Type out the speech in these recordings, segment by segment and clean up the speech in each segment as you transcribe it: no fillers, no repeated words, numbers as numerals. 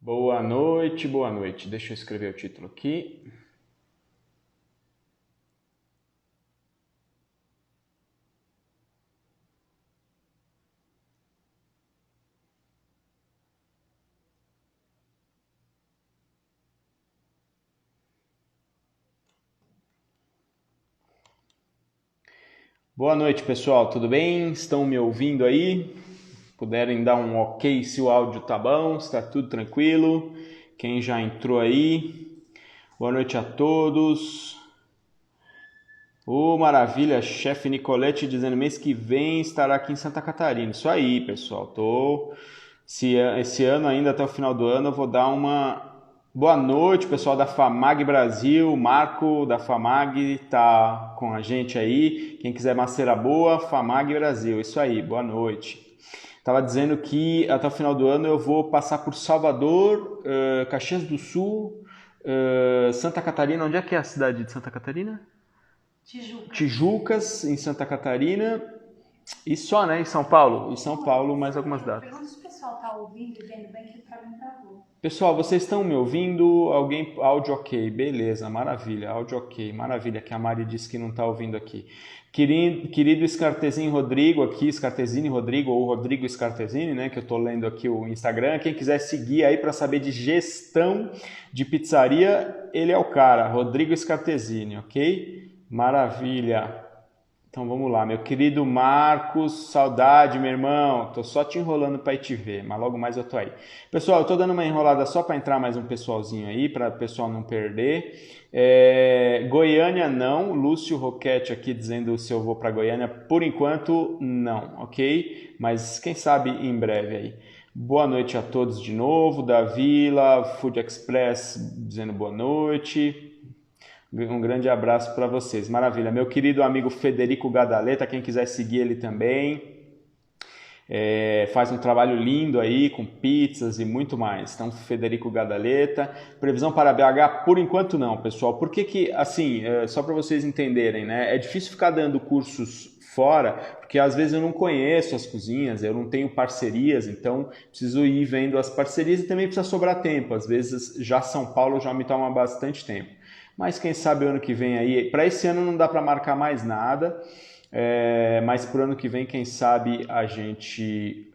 Boa noite, boa noite. Deixa eu escrever o título aqui. Boa noite, pessoal. Tudo bem? Estão me ouvindo aí? Puderem dar um ok se o áudio tá bom, se tá tudo tranquilo. Quem já entrou aí? Boa noite a todos. Ô, maravilha, chefe Nicolete dizendo mês que vem estará aqui em Santa Catarina. Isso aí, pessoal. Esse ano ainda até o final do ano eu vou dar uma boa noite, pessoal da FAMAG Brasil. Marco da FAMAG tá com a gente aí. Quem quiser maceira boa, FAMAG Brasil. Isso aí, boa noite. Tava dizendo que até o final do ano eu vou passar por Salvador, Caxias do Sul, Santa Catarina. Onde é que é a cidade de Santa Catarina? Tijucas, em Santa Catarina, e só, né, em São Paulo. Em São Paulo, mais algumas datas. Pergunta se o pessoal está ouvindo e vendo bem, que para mim travou. Pessoal, vocês estão me ouvindo? Alguém? Áudio ok, beleza, maravilha, áudio ok, maravilha, que a Mari disse que não está ouvindo aqui. Querido Scartesini Rodrigo aqui, Scartesini Rodrigo, ou Rodrigo Scartesini, né, que eu estou lendo aqui o Instagram. Quem quiser seguir aí para saber de gestão de pizzaria, ele é o cara, Rodrigo Scartesini, ok? Maravilha. Então vamos lá, meu querido Marcos, saudade, meu irmão. Tô só te enrolando para ir te ver, mas logo mais eu tô aí. Pessoal, eu tô dando uma enrolada só para entrar mais um pessoalzinho aí, para o pessoal não perder. Goiânia não, Lúcio Roquete aqui dizendo se eu vou para Goiânia. Por enquanto não, ok? Mas quem sabe em breve aí. Boa noite a todos de novo, da Vila, Food Express dizendo boa noite. Um grande abraço para vocês. Maravilha. Meu querido amigo Federico Gadaleta, quem quiser seguir ele também, faz um trabalho lindo aí com pizzas e muito mais. Então, Federico Gadaleta. Previsão para BH, por enquanto não, pessoal. Por que assim, só para vocês entenderem, né? É difícil ficar dando cursos fora, porque às vezes eu não conheço as cozinhas, eu não tenho parcerias, então preciso ir vendo as parcerias e também precisa sobrar tempo. Às vezes já São Paulo já me toma bastante tempo. Mas quem sabe o ano que vem aí, para esse ano não dá para marcar mais nada, mas para o ano que vem, quem sabe a gente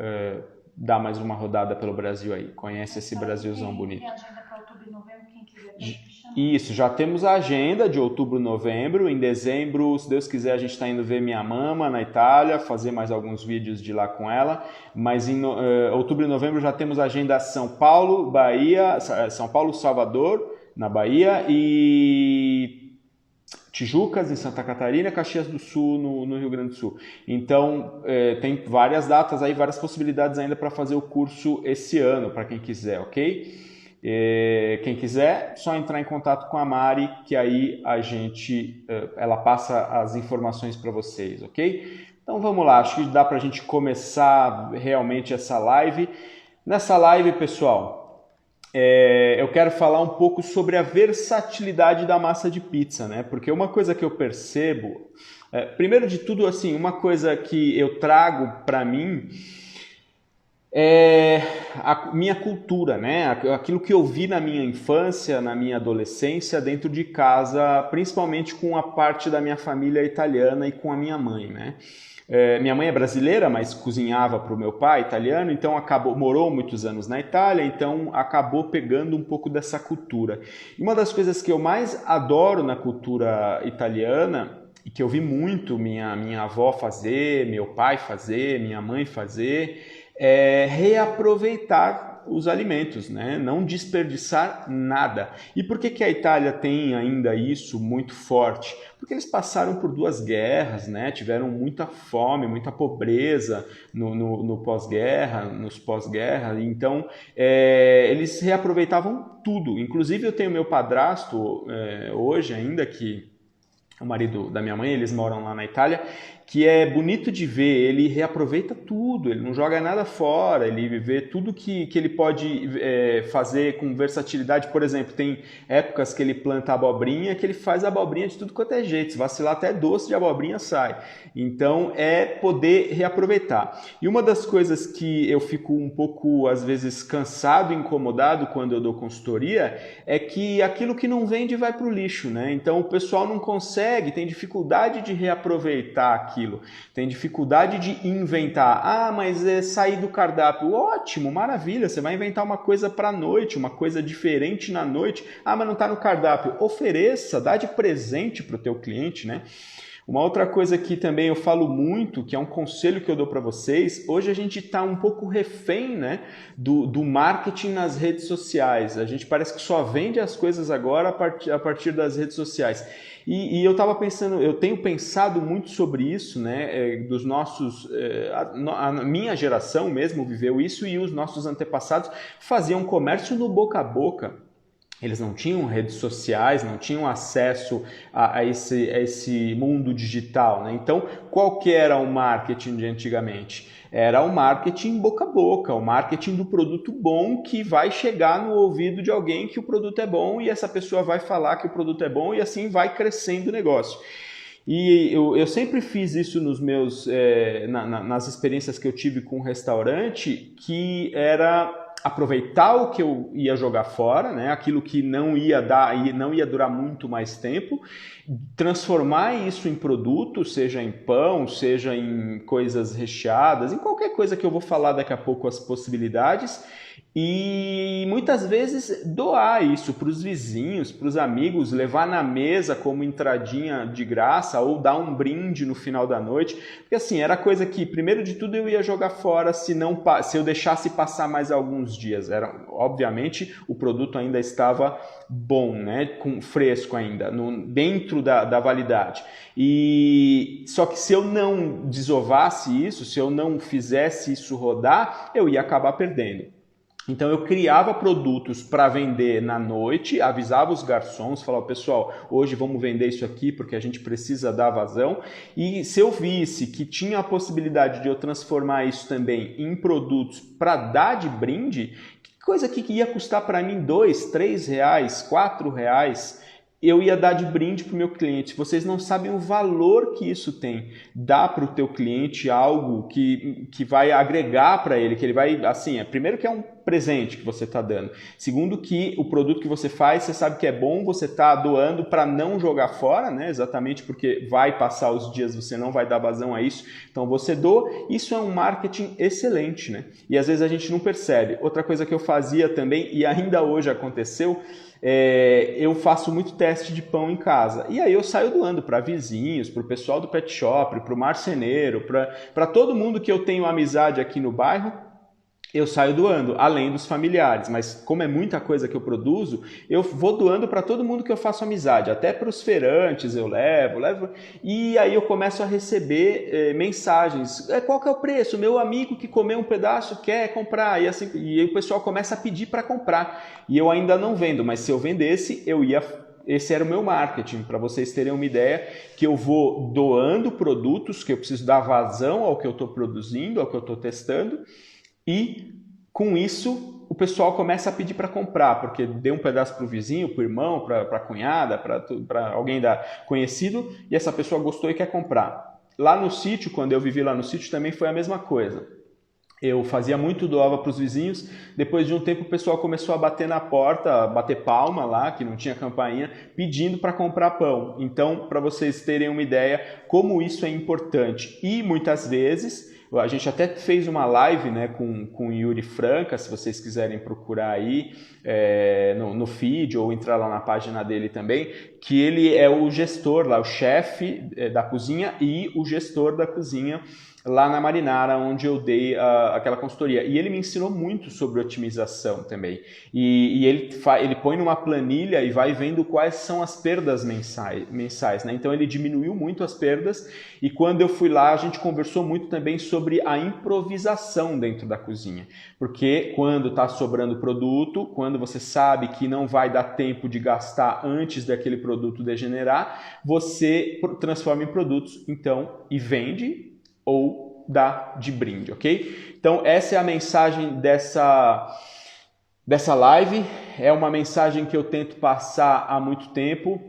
dá mais uma rodada pelo Brasil aí, conhece esse Brasilzão bonito. Tem agenda para outubro e novembro, quem quiser me chamar. Isso, já temos a agenda de outubro e novembro. Em dezembro, se Deus quiser, a gente está indo ver minha mama na Itália, fazer mais alguns vídeos de lá com ela. Mas em outubro e novembro já temos a agenda São Paulo, Bahia, São Paulo, Salvador, na Bahia, e Tijucas, em Santa Catarina, Caxias do Sul, no Rio Grande do Sul. Então, tem várias datas aí, várias possibilidades ainda para fazer o curso esse ano, para quem quiser, ok? Quem quiser, só entrar em contato com a Mari, que aí ela passa as informações para vocês, ok? Então vamos lá, acho que dá para a gente começar realmente essa live. Nessa live, pessoal, eu quero falar um pouco sobre a versatilidade da massa de pizza, né? Porque uma coisa que eu percebo, primeiro de tudo, assim, uma coisa que eu trago para mim é a minha cultura, né? Aquilo que eu vi na minha infância, na minha adolescência, dentro de casa, principalmente com a parte da minha família italiana e com a minha mãe, né? Minha mãe é brasileira, mas cozinhava para o meu pai italiano, então morou muitos anos na Itália, então acabou pegando um pouco dessa cultura. E uma das coisas que eu mais adoro na cultura italiana, e que eu vi muito minha avó fazer, meu pai fazer, minha mãe fazer, é reaproveitar os alimentos, né? Não desperdiçar nada. E por que a Itália tem ainda isso muito forte? Porque eles passaram por duas guerras, né? Tiveram muita fome, muita pobreza no pós-guerra, nos pós-guerra, então eles reaproveitavam tudo. Inclusive eu tenho meu padrasto hoje ainda, que o marido da minha mãe, eles moram lá na Itália, que é bonito de ver, ele reaproveita tudo, ele não joga nada fora, ele vê tudo que ele pode fazer com versatilidade. Por exemplo, tem épocas que ele planta abobrinha, que ele faz abobrinha de tudo quanto é jeito, se vacilar até doce de abobrinha sai. Então é poder reaproveitar. E uma das coisas que eu fico um pouco, às vezes, cansado e incomodado quando eu dou consultoria é que aquilo que não vende vai para o lixo, né? Então o pessoal não consegue, tem dificuldade de reaproveitar aquilo, tem dificuldade de inventar. Ah, mas é sair do cardápio. Ótimo, maravilha, você vai inventar uma coisa para a noite, uma coisa diferente na noite. Ah, mas não está no cardápio. Ofereça, dá de presente para o teu cliente, né? Uma outra coisa que também eu falo muito, que é um conselho que eu dou para vocês, hoje a gente está um pouco refém, né, do marketing nas redes sociais. A gente parece que só vende as coisas agora a partir das redes sociais. E eu estava pensando, eu tenho pensado muito sobre isso, né, dos nossos, a minha geração mesmo viveu isso e os nossos antepassados faziam comércio no boca a boca. Eles não tinham redes sociais, não tinham acesso a esse mundo digital, né? Então, qual que era o marketing de antigamente? Era o marketing boca a boca, o marketing do produto bom que vai chegar no ouvido de alguém que o produto é bom e essa pessoa vai falar que o produto é bom e assim vai crescendo o negócio. E eu sempre fiz isso nos meus, nas experiências que eu tive com o restaurante, que era aproveitar o que eu ia jogar fora, né? Aquilo que não ia durar muito mais tempo, transformar isso em produto, seja em pão, seja em coisas recheadas, em qualquer coisa que eu vou falar daqui a pouco as possibilidades, e muitas vezes doar isso para os vizinhos, para os amigos, levar na mesa como entradinha de graça ou dar um brinde no final da noite, porque assim, era coisa que primeiro de tudo eu ia jogar fora se eu deixasse passar mais alguns dias. Obviamente o produto ainda estava bom, né? Fresco ainda, dentro da validade. E só que se eu não desovasse isso, se eu não fizesse isso rodar, eu ia acabar perdendo. Então eu criava produtos para vender na noite, avisava os garçons, falava, pessoal, hoje vamos vender isso aqui porque a gente precisa dar vazão. E se eu visse que tinha a possibilidade de eu transformar isso também em produtos para dar de brinde, coisa que ia custar para mim R$2, R$3, R$4, eu ia dar de brinde para o meu cliente. Vocês não sabem o valor que isso tem. Dá para o teu cliente algo que vai agregar para ele, que ele vai, assim, primeiro que é um presente que você está dando. Segundo que o produto que você faz, você sabe que é bom, você está doando para não jogar fora, né? Exatamente porque vai passar os dias, você não vai dar vazão a isso. Então você doa, isso é um marketing excelente, né? E às vezes a gente não percebe. Outra coisa que eu fazia também, e ainda hoje aconteceu, eu faço muito teste de pão em casa. E aí eu saio doando para vizinhos, para o pessoal do pet shop, para o marceneiro, para todo mundo que eu tenho amizade aqui no bairro. Eu saio doando, além dos familiares, mas como é muita coisa que eu produzo, eu vou doando para todo mundo que eu faço amizade, até para os feirantes eu levo, e aí eu começo a receber mensagens, qual que é o preço? Meu amigo que comeu um pedaço quer comprar, e assim, e aí o pessoal começa a pedir para comprar, e eu ainda não vendo, mas se eu vendesse, esse era o meu marketing, para vocês terem uma ideia, que eu vou doando produtos, que eu preciso dar vazão ao que eu estou produzindo, ao que eu estou testando, e com isso o pessoal começa a pedir para comprar, porque deu um pedaço para o vizinho, para o irmão, para a cunhada, para alguém conhecido, e essa pessoa gostou e quer comprar. Lá no sítio, quando eu vivi lá no sítio, também foi a mesma coisa. Eu fazia muito, doava para os vizinhos, depois de um tempo o pessoal começou a bater na porta, bater palma lá, que não tinha campainha, pedindo para comprar pão. Então, para vocês terem uma ideia como isso é importante. E muitas vezes, a gente até fez uma live, né, com o Yuri Franca, se vocês quiserem procurar aí no feed ou entrar lá na página dele também, que ele é o gestor lá, o chefe da cozinha e o gestor da cozinha lá na Marinara, onde eu dei aquela consultoria. E ele me ensinou muito sobre otimização também. E ele põe numa planilha e vai vendo quais são as perdas mensais, né? Então ele diminuiu muito as perdas, e quando eu fui lá a gente conversou muito também sobre a improvisação dentro da cozinha. Porque quando está sobrando produto, quando você sabe que não vai dar tempo de gastar antes daquele produto degenerar, você transforma em produtos, então, e vende ou dá de brinde, ok? Então essa é a mensagem dessa live, é uma mensagem que eu tento passar há muito tempo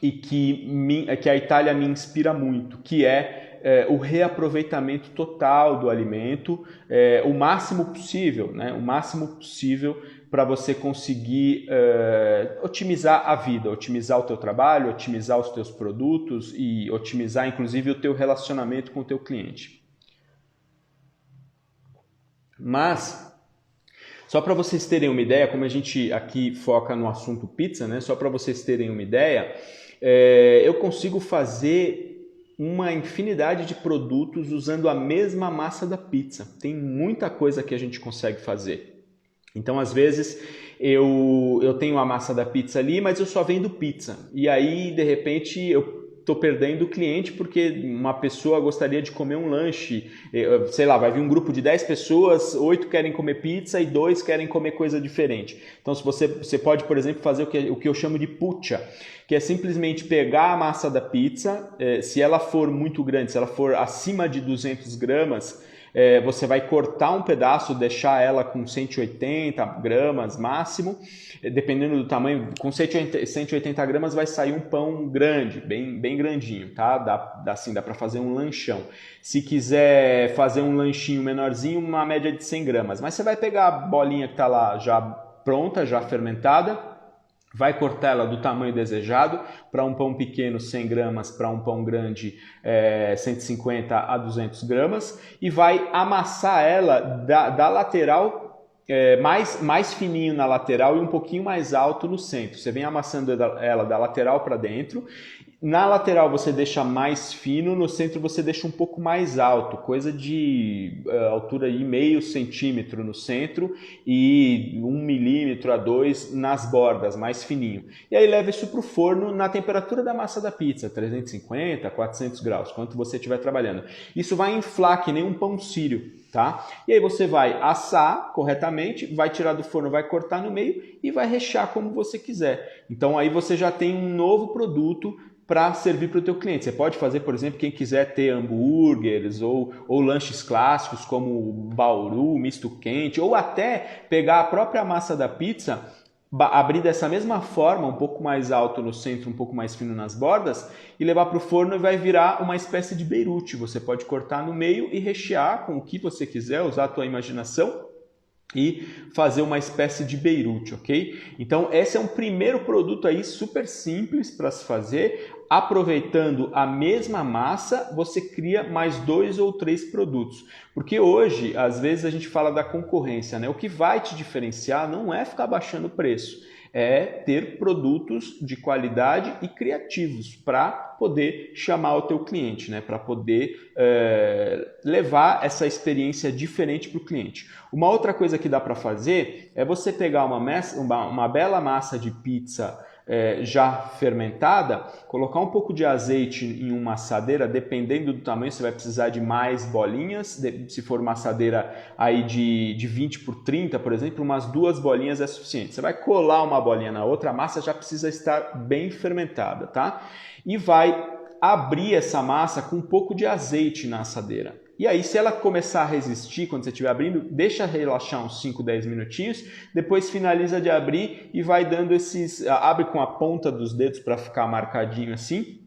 e que a Itália me inspira muito, que é o reaproveitamento total do alimento, o máximo possível, né? O máximo possível para você conseguir otimizar a vida, otimizar o teu trabalho, otimizar os teus produtos e otimizar inclusive o teu relacionamento com o teu cliente. Mas, só para vocês terem uma ideia, como a gente aqui foca no assunto pizza, né? Só para vocês terem uma ideia, eu consigo fazer uma infinidade de produtos usando a mesma massa da pizza. Tem muita coisa que a gente consegue fazer. Então, às vezes, eu tenho a massa da pizza ali, mas eu só vendo pizza. E aí, de repente, eu estou perdendo o cliente porque uma pessoa gostaria de comer um lanche. Sei lá, vai vir um grupo de 10 pessoas, 8 querem comer pizza e 2 querem comer coisa diferente. Então, se você pode, por exemplo, fazer o que eu chamo de puccia, que é simplesmente pegar a massa da pizza, se ela for muito grande, se ela for acima de 200 gramas, você vai cortar um pedaço, deixar ela com 180 gramas máximo, dependendo do tamanho, com 180 gramas vai sair um pão grande, bem grandinho, tá? Dá para fazer um lanchão. Se quiser fazer um lanchinho menorzinho, uma média de 100 gramas. Mas você vai pegar a bolinha que está lá já pronta, já fermentada, vai cortar ela do tamanho desejado, para um pão pequeno 100 gramas, para um pão grande 150 a 200 gramas, e vai amassar ela da lateral, mais fininho na lateral e um pouquinho mais alto no centro. Você vem amassando ela da lateral para dentro. Na lateral você deixa mais fino, no centro você deixa um pouco mais alto, coisa de altura de meio centímetro no centro e 1 milímetro a 2 nas bordas, mais fininho. E aí leva isso para o forno na temperatura da massa da pizza, 350, 400 graus, quanto você estiver trabalhando. Isso vai inflar que nem um pão sírio, tá? E aí você vai assar corretamente, vai tirar do forno, vai cortar no meio e vai rechear como você quiser. Então aí você já tem um novo produto para servir para o teu cliente. Você pode fazer, por exemplo, quem quiser ter hambúrgueres ou lanches clássicos como bauru, misto quente, ou até pegar a própria massa da pizza, abrir dessa mesma forma, um pouco mais alto no centro, um pouco mais fino nas bordas, e levar para o forno e vai virar uma espécie de beirute. Você pode cortar no meio e rechear com o que você quiser, usar a tua imaginação e fazer uma espécie de beirute, ok? Então esse é um primeiro produto aí super simples para se fazer. Aproveitando a mesma massa, você cria mais 2 ou 3 produtos. Porque hoje, às vezes a gente fala da concorrência, né? O que vai te diferenciar não é ficar baixando o preço, é ter produtos de qualidade e criativos para poder chamar o teu cliente, né? Para poder levar essa experiência diferente para o cliente. Uma outra coisa que dá para fazer é você pegar uma bela massa de pizza já fermentada, colocar um pouco de azeite em uma assadeira, dependendo do tamanho, você vai precisar de mais bolinhas, se for uma assadeira aí de 20 por 30, por exemplo, umas 2 bolinhas é suficiente. Você vai colar uma bolinha na outra, a massa já precisa estar bem fermentada, tá? E vai abrir essa massa com um pouco de azeite na assadeira. E aí, se ela começar a resistir, quando você estiver abrindo, deixa relaxar uns 5, 10 minutinhos, depois finaliza de abrir e vai dando abre com a ponta dos dedos para ficar marcadinho assim,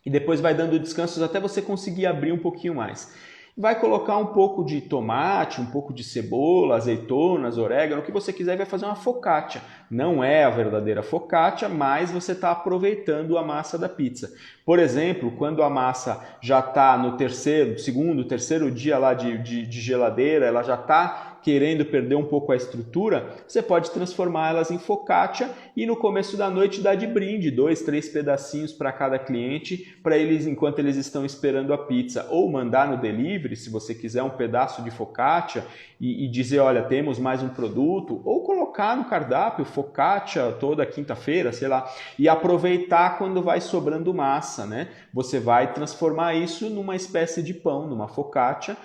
e depois vai dando descansos até você conseguir abrir um pouquinho mais. Vai colocar um pouco de tomate, um pouco de cebola, azeitonas, orégano, o que você quiser, e vai fazer uma focaccia. Não é a verdadeira focaccia, mas você está aproveitando a massa da pizza. Por exemplo, quando a massa já está no terceiro dia lá de geladeira, ela já está querendo perder um pouco a estrutura, você pode transformar elas em focaccia e no começo da noite dar de brinde 2, 3 pedacinhos para cada cliente, para eles enquanto eles estão esperando a pizza, ou mandar no delivery, se você quiser um pedaço de focaccia e dizer, olha, temos mais um produto, ou colocar no cardápio focaccia toda quinta-feira, sei lá, e aproveitar quando vai sobrando massa, né? Você vai transformar isso numa espécie de pão, numa focaccia.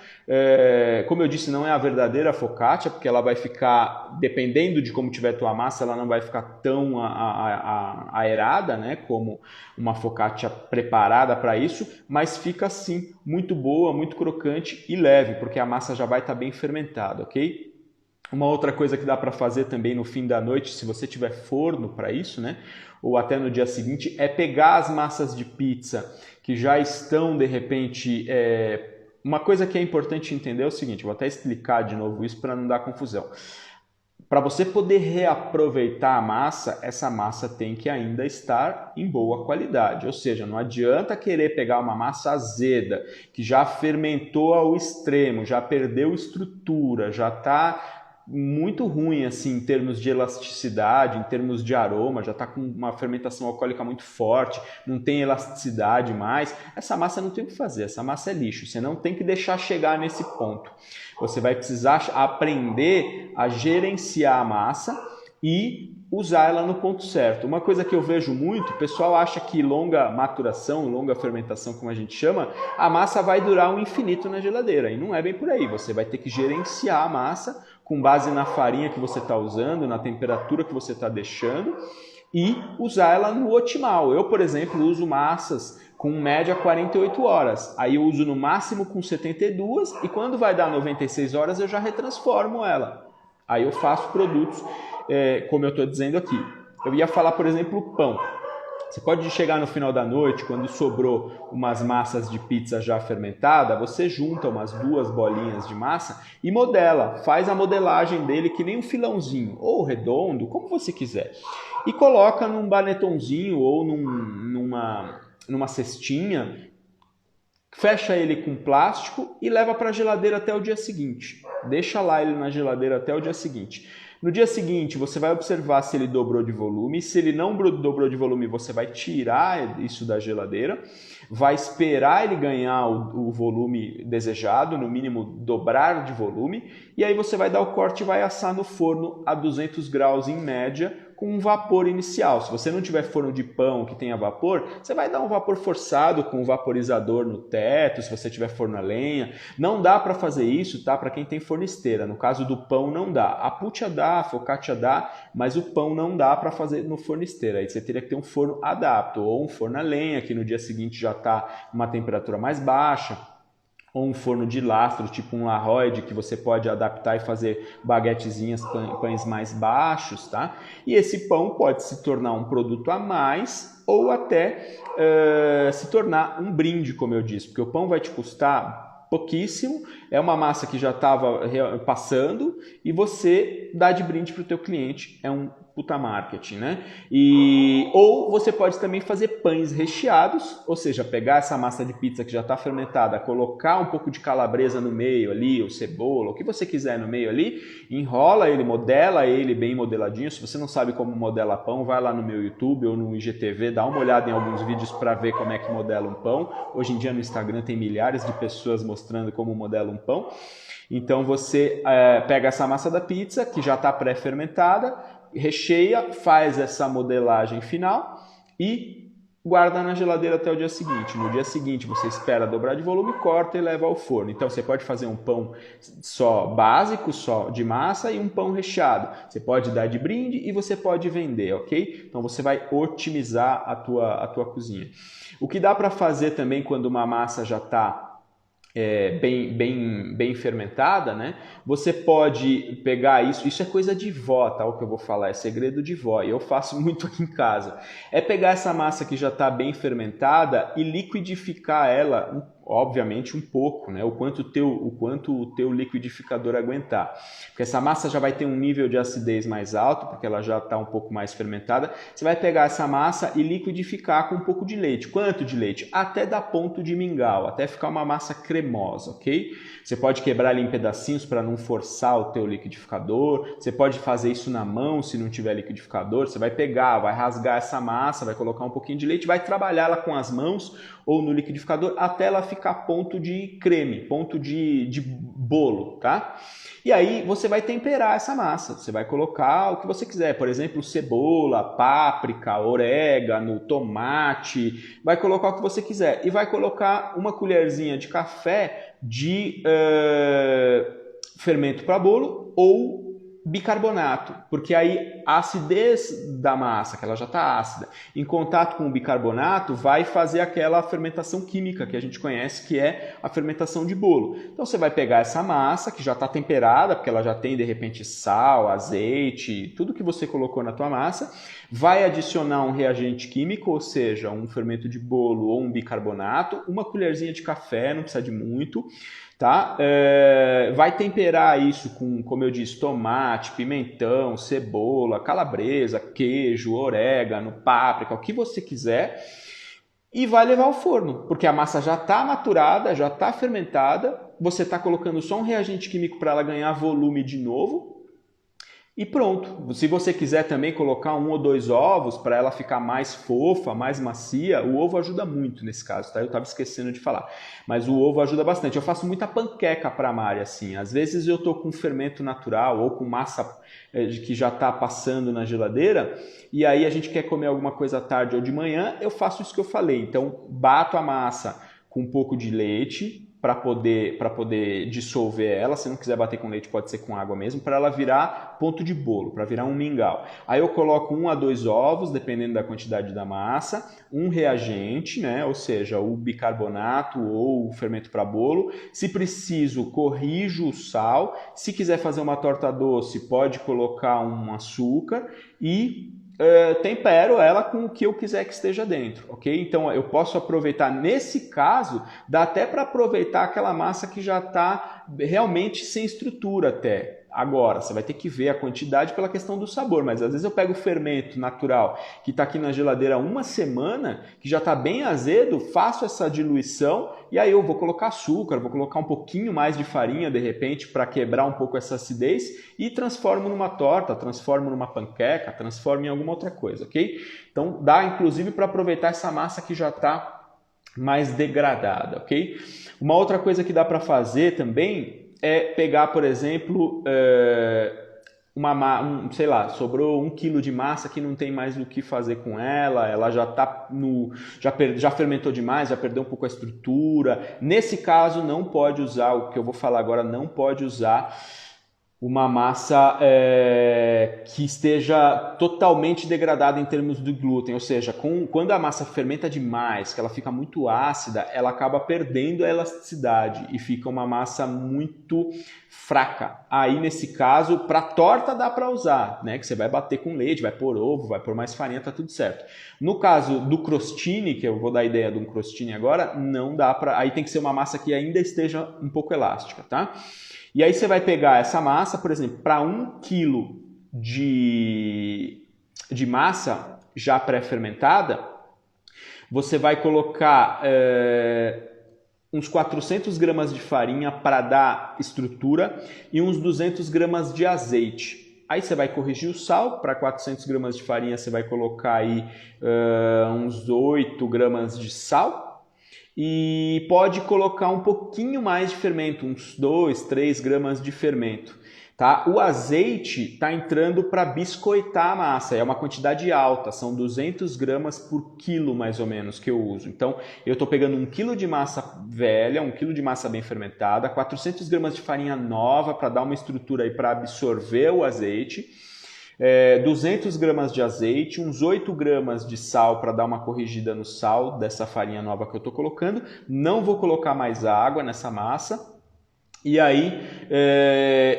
Como eu disse, não é a verdadeira focaccia, porque ela vai ficar, dependendo de como tiver tua massa, ela não vai ficar tão aerada, né? Como uma focaccia preparada para isso, mas fica assim, muito boa, muito crocante e leve, porque a massa já vai estar bem fermentada, ok? Uma outra coisa que dá para fazer também no fim da noite, se você tiver forno para isso, né? Ou até no dia seguinte, é pegar as massas de pizza que já estão, de repente... Uma coisa que é importante entender é o seguinte, vou até explicar de novo isso para não dar confusão. Para você poder reaproveitar a massa, essa massa tem que ainda estar em boa qualidade. Ou seja, não adianta querer pegar uma massa azeda, que já fermentou ao extremo, já perdeu estrutura, já está muito ruim assim, em termos de elasticidade, em termos de aroma, já está com uma fermentação alcoólica muito forte, não tem elasticidade mais. Essa massa não tem o que fazer, essa massa é lixo. Você não tem que deixar chegar nesse ponto. Você vai precisar aprender a gerenciar a massa e usar ela no ponto certo. Uma coisa que eu vejo muito, o pessoal acha que longa maturação, longa fermentação, como a gente chama, a massa vai durar um infinito na geladeira. E não é bem por aí. Você vai ter que gerenciar a massa com base na farinha que você está usando, na temperatura que você está deixando e usar ela no otimal. Eu, por exemplo, uso massas com média 48 horas. Aí eu uso no máximo com 72 e quando vai dar 96 horas eu já retransformo ela. Aí eu faço produtos, como eu estou dizendo aqui. Eu ia falar, por exemplo, o pão. Você pode chegar no final da noite, quando sobrou umas massas de pizza já fermentada, você junta umas 2 bolinhas de massa e modela, faz a modelagem dele que nem um filãozinho, ou redondo, como você quiser. E coloca num banetonzinho ou numa cestinha, fecha ele com plástico e leva para a geladeira até o dia seguinte. Deixa lá ele na geladeira até o dia seguinte. No dia seguinte, você vai observar se ele dobrou de volume. Se ele não dobrou de volume, você vai tirar isso da geladeira, vai esperar ele ganhar o volume desejado, no mínimo dobrar de volume, e aí você vai dar o corte e vai assar no forno a 200 graus em média, com um vapor inicial. Se você não tiver forno de pão que tenha vapor, você vai dar um vapor forçado com um vaporizador no teto, se você tiver forno a lenha. Não dá para fazer isso, tá? Para quem tem fornisteira. No caso do pão não dá. A puccia dá, a focaccia dá, mas o pão não dá para fazer no fornisteira. Aí você teria que ter um forno adapto ou um forno a lenha, que no dia seguinte já está uma temperatura mais baixa, ou um forno de lastro, tipo um Laroide, que você pode adaptar e fazer baguetezinhas, pães mais baixos, tá? E esse pão pode se tornar um produto a mais ou até se tornar um brinde, como eu disse, porque o pão vai te custar pouquíssimo, é uma massa que já estava passando e você dá de brinde para o teu cliente, é um puta marketing, né? Ou você pode também fazer pães recheados, ou seja, pegar essa massa de pizza que já está fermentada, colocar um pouco de calabresa no meio ali, ou cebola, o que você quiser no meio ali, enrola ele, modela ele bem modeladinho. Se você não sabe como modela pão, vai lá no meu YouTube ou no IGTV, dá uma olhada em alguns vídeos para ver como é que modela um pão. Hoje em dia no Instagram tem milhares de pessoas mostrando como modela um pão. Então você pega essa massa da pizza, que já está pré-fermentada, recheia, faz essa modelagem final e guarda na geladeira até o dia seguinte. No dia seguinte você espera dobrar de volume, corta e leva ao forno. Então você pode fazer um pão só básico, só de massa, e um pão recheado. Você pode dar de brinde e você pode vender, ok? Então você vai otimizar a tua cozinha. O que dá para fazer também quando uma massa já está bem fermentada, né? Você pode pegar isso é coisa de vó, tá? O que eu vou falar é segredo de vó, e eu faço muito aqui em casa. É pegar essa massa que já está bem fermentada e liquidificar ela obviamente um pouco, né? O quanto o teu liquidificador aguentar. Porque essa massa já vai ter um nível de acidez mais alto, porque ela já está um pouco mais fermentada. Você vai pegar essa massa e liquidificar com um pouco de leite. Quanto de leite? Até dar ponto de mingau, até ficar uma massa cremosa, ok? Você pode quebrar ele em pedacinhos para não forçar o teu liquidificador. Você pode fazer isso na mão se não tiver liquidificador. Você vai pegar, vai rasgar essa massa, vai colocar um pouquinho de leite, vai trabalhar ela com as mãos ou no liquidificador até ela ficar ponto de creme, ponto de bolo, tá? E aí você vai temperar essa massa. Você vai colocar o que você quiser, por exemplo, cebola, páprica, orégano, tomate. Vai colocar o que você quiser e vai colocar uma colherzinha de café de fermento para bolo ou bicarbonato, porque aí a acidez da massa, que ela já está ácida, em contato com o bicarbonato, vai fazer aquela fermentação química que a gente conhece, que é a fermentação de bolo. Então você vai pegar essa massa, que já está temperada, porque ela já tem de repente sal, azeite, tudo que você colocou na tua massa, vai adicionar um reagente químico, ou seja, um fermento de bolo ou um bicarbonato, uma colherzinha de café, não precisa de muito, tá? Vai temperar isso com, como eu disse, tomate, pimentão, cebola, calabresa, queijo, orégano, páprica, o que você quiser, e vai levar ao forno, porque a massa já está maturada, já está fermentada, você está colocando só um reagente químico para ela ganhar volume de novo, e pronto. Se você quiser também colocar 1 ou 2 ovos para ela ficar mais fofa, mais macia, o ovo ajuda muito nesse caso, tá? Eu estava esquecendo de falar. Mas o ovo ajuda bastante. Eu faço muita panqueca para a Mari, assim. Às vezes eu estou com fermento natural ou com massa que já está passando na geladeira e aí a gente quer comer alguma coisa à tarde ou de manhã, eu faço isso que eu falei. Então, bato a massa com um pouco de leite, para poder dissolver ela. Se não quiser bater com leite, pode ser com água mesmo, para ela virar ponto de bolo, para virar um mingau. Aí eu coloco 1 a 2 ovos, dependendo da quantidade da massa, um reagente, né? Ou seja, o bicarbonato ou o fermento para bolo. Se preciso, corrijo o sal. Se quiser fazer uma torta doce, pode colocar um açúcar e tempero ela com o que eu quiser que esteja dentro, ok? Então eu posso aproveitar, nesse caso, dá até para aproveitar aquela massa que já está realmente sem estrutura até. Agora, você vai ter que ver a quantidade pela questão do sabor, mas às vezes eu pego o fermento natural que está aqui na geladeira há 1 semana, que já está bem azedo, faço essa diluição e aí eu vou colocar açúcar, vou colocar um pouquinho mais de farinha de repente para quebrar um pouco essa acidez e transformo numa torta, transformo numa panqueca, transformo em alguma outra coisa, ok? Então dá inclusive para aproveitar essa massa que já está mais degradada, ok? Uma outra coisa que dá para fazer também é pegar, por exemplo, sei lá, sobrou 1 quilo de massa que não tem mais o que fazer com ela já tá já fermentou demais, já perdeu um pouco a estrutura. Nesse caso, não pode usar, o que eu vou falar agora, não pode usar uma massa que esteja totalmente degradada em termos de glúten, ou seja, quando a massa fermenta demais, que ela fica muito ácida, ela acaba perdendo a elasticidade e fica uma massa muito fraca. Aí, nesse caso, para torta dá para usar, né? Que você vai bater com leite, vai pôr ovo, vai pôr mais farinha, tá tudo certo. No caso do crostini, que eu vou dar a ideia de um crostini agora, não dá para. Aí tem que ser uma massa que ainda esteja um pouco elástica, tá? E aí você vai pegar essa massa, por exemplo, para 1 quilo de massa já pré-fermentada, você vai colocar uns 400 gramas de farinha para dar estrutura e uns 200 gramas de azeite. Aí você vai corrigir o sal, para 400 gramas de farinha você vai colocar aí uns 8 gramas de sal. E pode colocar um pouquinho mais de fermento, uns 2, 3 gramas de fermento. Tá? O azeite está entrando para biscoitar a massa, é uma quantidade alta, são 200 gramas por quilo mais ou menos que eu uso. Então eu estou pegando 1 quilo de massa velha, 1 quilo de massa bem fermentada, 400 gramas de farinha nova para dar uma estrutura aí para absorver o azeite. 200 gramas de azeite, uns 8 gramas de sal para dar uma corrigida no sal dessa farinha nova que eu estou colocando. Não vou colocar mais água nessa massa. E aí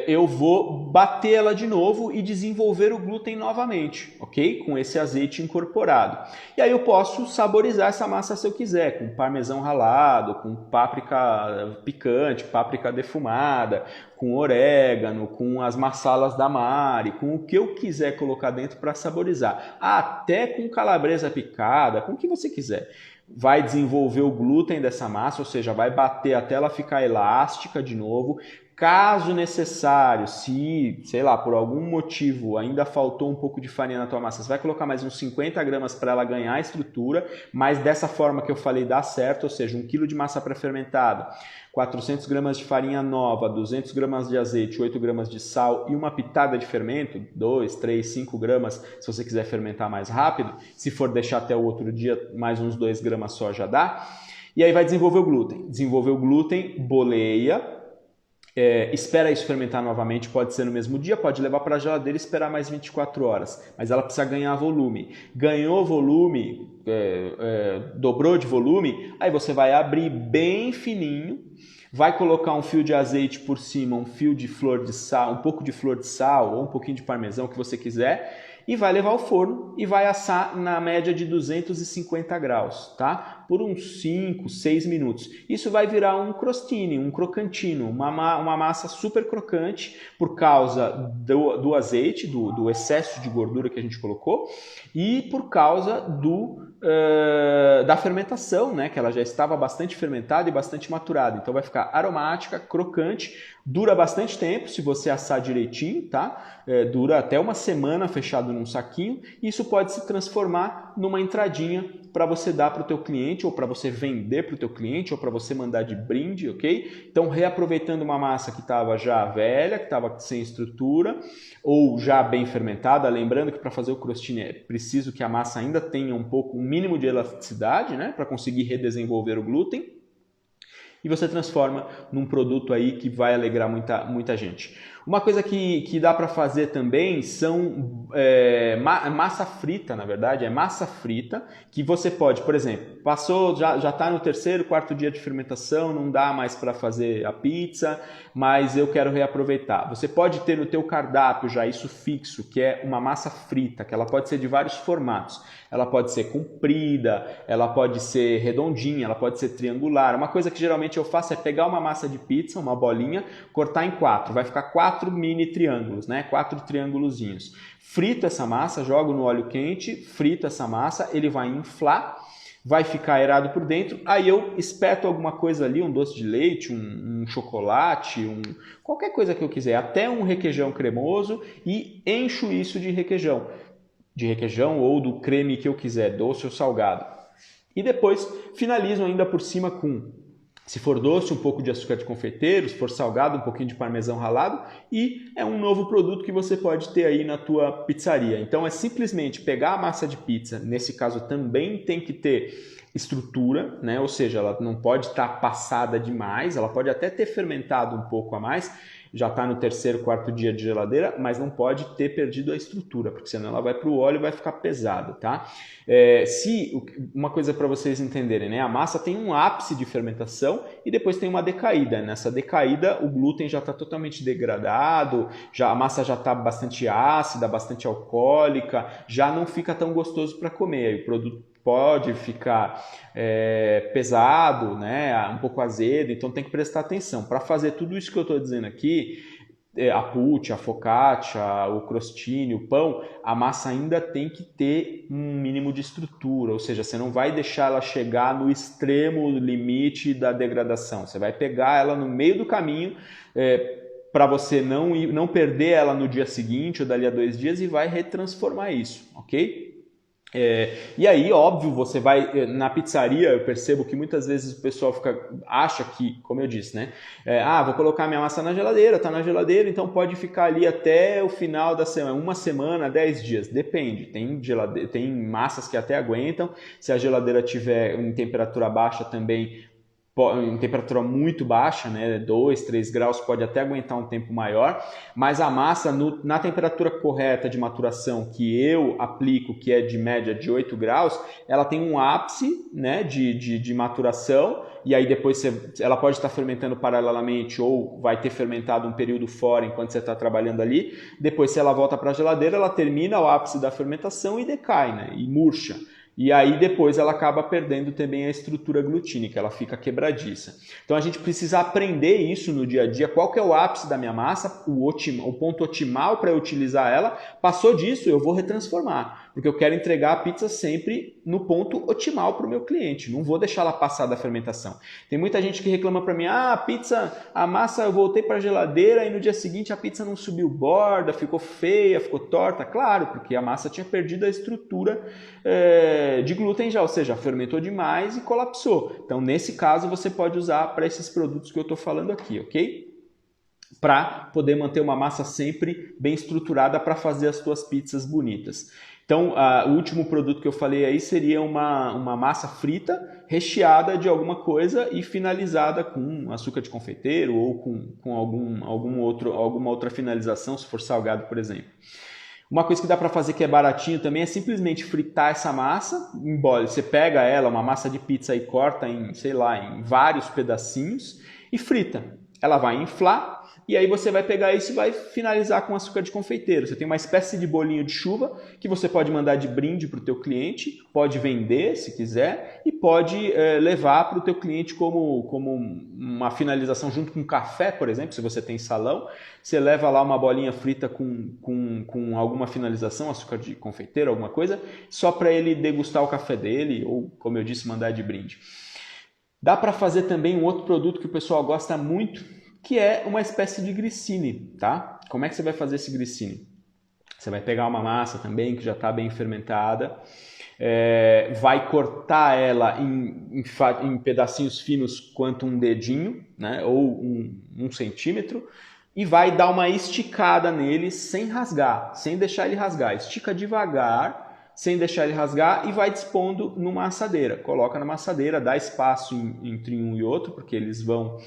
eu vou bater ela de novo e desenvolver o glúten novamente, ok? Com esse azeite incorporado. E aí eu posso saborizar essa massa se eu quiser, com parmesão ralado, com páprica picante, páprica defumada, com orégano, com as massalas da Mari, com o que eu quiser colocar dentro para saborizar. Até com calabresa picada, com o que você quiser. Vai desenvolver o glúten dessa massa, ou seja, vai bater até ela ficar elástica de novo. Caso necessário, se, sei lá, por algum motivo ainda faltou um pouco de farinha na tua massa, você vai colocar mais uns 50 gramas para ela ganhar estrutura, mas dessa forma que eu falei dá certo, ou seja, 1 kg de massa pré-fermentada, 400 gramas de farinha nova, 200 gramas de azeite, 8 gramas de sal e uma pitada de fermento, 2, 3, 5 gramas, se você quiser fermentar mais rápido. Se for deixar até o outro dia, mais uns 2 gramas só já dá. E aí vai desenvolver o glúten. Desenvolver o glúten, boleia. Espera isso fermentar novamente, pode ser no mesmo dia, pode levar para a geladeira e esperar mais 24 horas, mas ela precisa ganhar volume. Ganhou volume, dobrou de volume, aí você vai abrir bem fininho, vai colocar um fio de azeite por cima, um fio de flor de sal, um pouco de flor de sal ou um pouquinho de parmesão, o que você quiser, e vai levar ao forno e vai assar na média de 250 graus, tá? Por uns 5, 6 minutos. Isso vai virar um crostini, um crocantino, uma massa super crocante por causa do azeite, do excesso de gordura que a gente colocou e por causa da fermentação, né? Que ela já estava bastante fermentada e bastante maturada. Então vai ficar aromática, crocante, dura bastante tempo se você assar direitinho, tá? Dura até uma semana fechado num saquinho. Isso pode se transformar numa entradinha para você dar para o teu cliente, ou para você vender para o teu cliente, ou para você mandar de brinde, ok? Então, reaproveitando uma massa que estava já velha, que estava sem estrutura, ou já bem fermentada, lembrando que para fazer o crostini é preciso que a massa ainda tenha um mínimo de elasticidade, né? Para conseguir redesenvolver o glúten. E você transforma num produto aí que vai alegrar muita gente. Uma coisa que dá para fazer também são massa frita, na verdade, é massa frita que você pode, por exemplo, passou, já está no terceiro, quarto dia de fermentação, não dá mais para fazer a pizza, mas eu quero reaproveitar. Você pode ter no teu cardápio já isso fixo, que é uma massa frita, que ela pode ser de vários formatos. Ela pode ser comprida, ela pode ser redondinha, ela pode ser triangular. Uma coisa que geralmente eu faço é pegar uma massa de pizza, uma bolinha, cortar em 4. Vai ficar 4 mini triângulos, né? 4 triângulozinhos. Frito essa massa, jogo no óleo quente, frito essa massa, ele vai inflar, vai ficar aerado por dentro. Aí eu espeto alguma coisa ali, um doce de leite, um chocolate, qualquer coisa que eu quiser, até um requeijão cremoso e encho isso de requeijão ou do creme que eu quiser, doce ou salgado. E depois finalizo ainda por cima com, se for doce, um pouco de açúcar de confeiteiro, se for salgado, um pouquinho de parmesão ralado, e é um novo produto que você pode ter aí na tua pizzaria. Então é simplesmente pegar a massa de pizza, nesse caso também tem que ter estrutura, né? Ou seja, ela não pode estar passada demais, ela pode até ter fermentado um pouco a mais, já está no terceiro, quarto dia de geladeira, mas não pode ter perdido a estrutura, porque senão ela vai para o óleo e vai ficar pesada, tá? Uma coisa para vocês entenderem, né? A massa tem um ápice de fermentação e depois tem uma decaída. Nessa decaída, o glúten já está totalmente degradado, a massa já está bastante ácida, bastante alcoólica, já não fica tão gostoso para comer. Aí o produto pode ficar pesado, né? Um pouco azedo, então tem que prestar atenção. Para fazer tudo isso que eu estou dizendo aqui, a pute, a focaccia, o crostini, o pão, a massa ainda tem que ter um mínimo de estrutura, ou seja, você não vai deixar ela chegar no extremo limite da degradação, você vai pegar ela no meio do caminho para você não perder ela no dia seguinte ou dali a 2 dias e vai retransformar isso, ok? E aí, óbvio, você vai na pizzaria, eu percebo que muitas vezes o pessoal acha que, como eu disse, né? Vou colocar minha massa na geladeira, tá na geladeira, então pode ficar ali até o final da semana, 1 semana, 10 dias, depende. Tem massas que até aguentam, se a geladeira tiver em temperatura baixa também, em temperatura muito baixa, né, 2, 3 graus, pode até aguentar um tempo maior, mas a massa na temperatura correta de maturação que eu aplico, que é de média de 8 graus, ela tem um ápice, né, de maturação e aí depois ela pode estar fermentando paralelamente ou vai ter fermentado um período fora enquanto você está trabalhando ali. Depois, se ela volta para a geladeira, ela termina o ápice da fermentação e decai, né? E murcha. E aí depois ela acaba perdendo também a estrutura glutínica, ela fica quebradiça. Então a gente precisa aprender isso no dia a dia, qual que é o ápice da minha massa, o ponto otimal para eu utilizar ela. Passou disso, eu vou retransformar, porque eu quero entregar a pizza sempre no ponto otimal para o meu cliente, não vou deixar ela passar da fermentação. Tem muita gente que reclama para mim, a pizza, a massa eu voltei para a geladeira e no dia seguinte a pizza não subiu borda, ficou feia, ficou torta. Claro, porque a massa tinha perdido a estrutura de glúten já, ou seja, fermentou demais e colapsou. Então, nesse caso, você pode usar para esses produtos que eu estou falando aqui, ok? Para poder manter uma massa sempre bem estruturada para fazer as tuas pizzas bonitas. Então, o último produto que eu falei aí seria uma massa frita, recheada de alguma coisa e finalizada com açúcar de confeiteiro ou com alguma outra finalização, se for salgado, por exemplo. Uma coisa que dá para fazer que é baratinho também é simplesmente fritar essa massa em bola. Você pega ela, uma massa de pizza e corta em, sei lá, em vários pedacinhos e frita. Ela vai inflar e aí você vai pegar isso e vai finalizar com açúcar de confeiteiro. Você tem uma espécie de bolinho de chuva que você pode mandar de brinde para o teu cliente, pode vender se quiser e pode levar para o teu cliente como uma finalização junto com café, por exemplo, se você tem salão. Você leva lá uma bolinha frita com alguma finalização, açúcar de confeiteiro, alguma coisa, só para ele degustar o café dele ou, como eu disse, mandar de brinde. Dá para fazer também um outro produto que o pessoal gosta muito, que é uma espécie de grissini, tá? Como é que você vai fazer esse grissini? Você vai pegar uma massa também que já está bem fermentada, vai cortar ela em pedacinhos finos quanto um dedinho, né? Ou um centímetro, e vai dar uma esticada nele sem rasgar, sem deixar ele rasgar. Estica devagar, sem deixar ele rasgar e vai dispondo numa assadeira. Coloca na assadeira, dá espaço entre um e outro, porque eles vão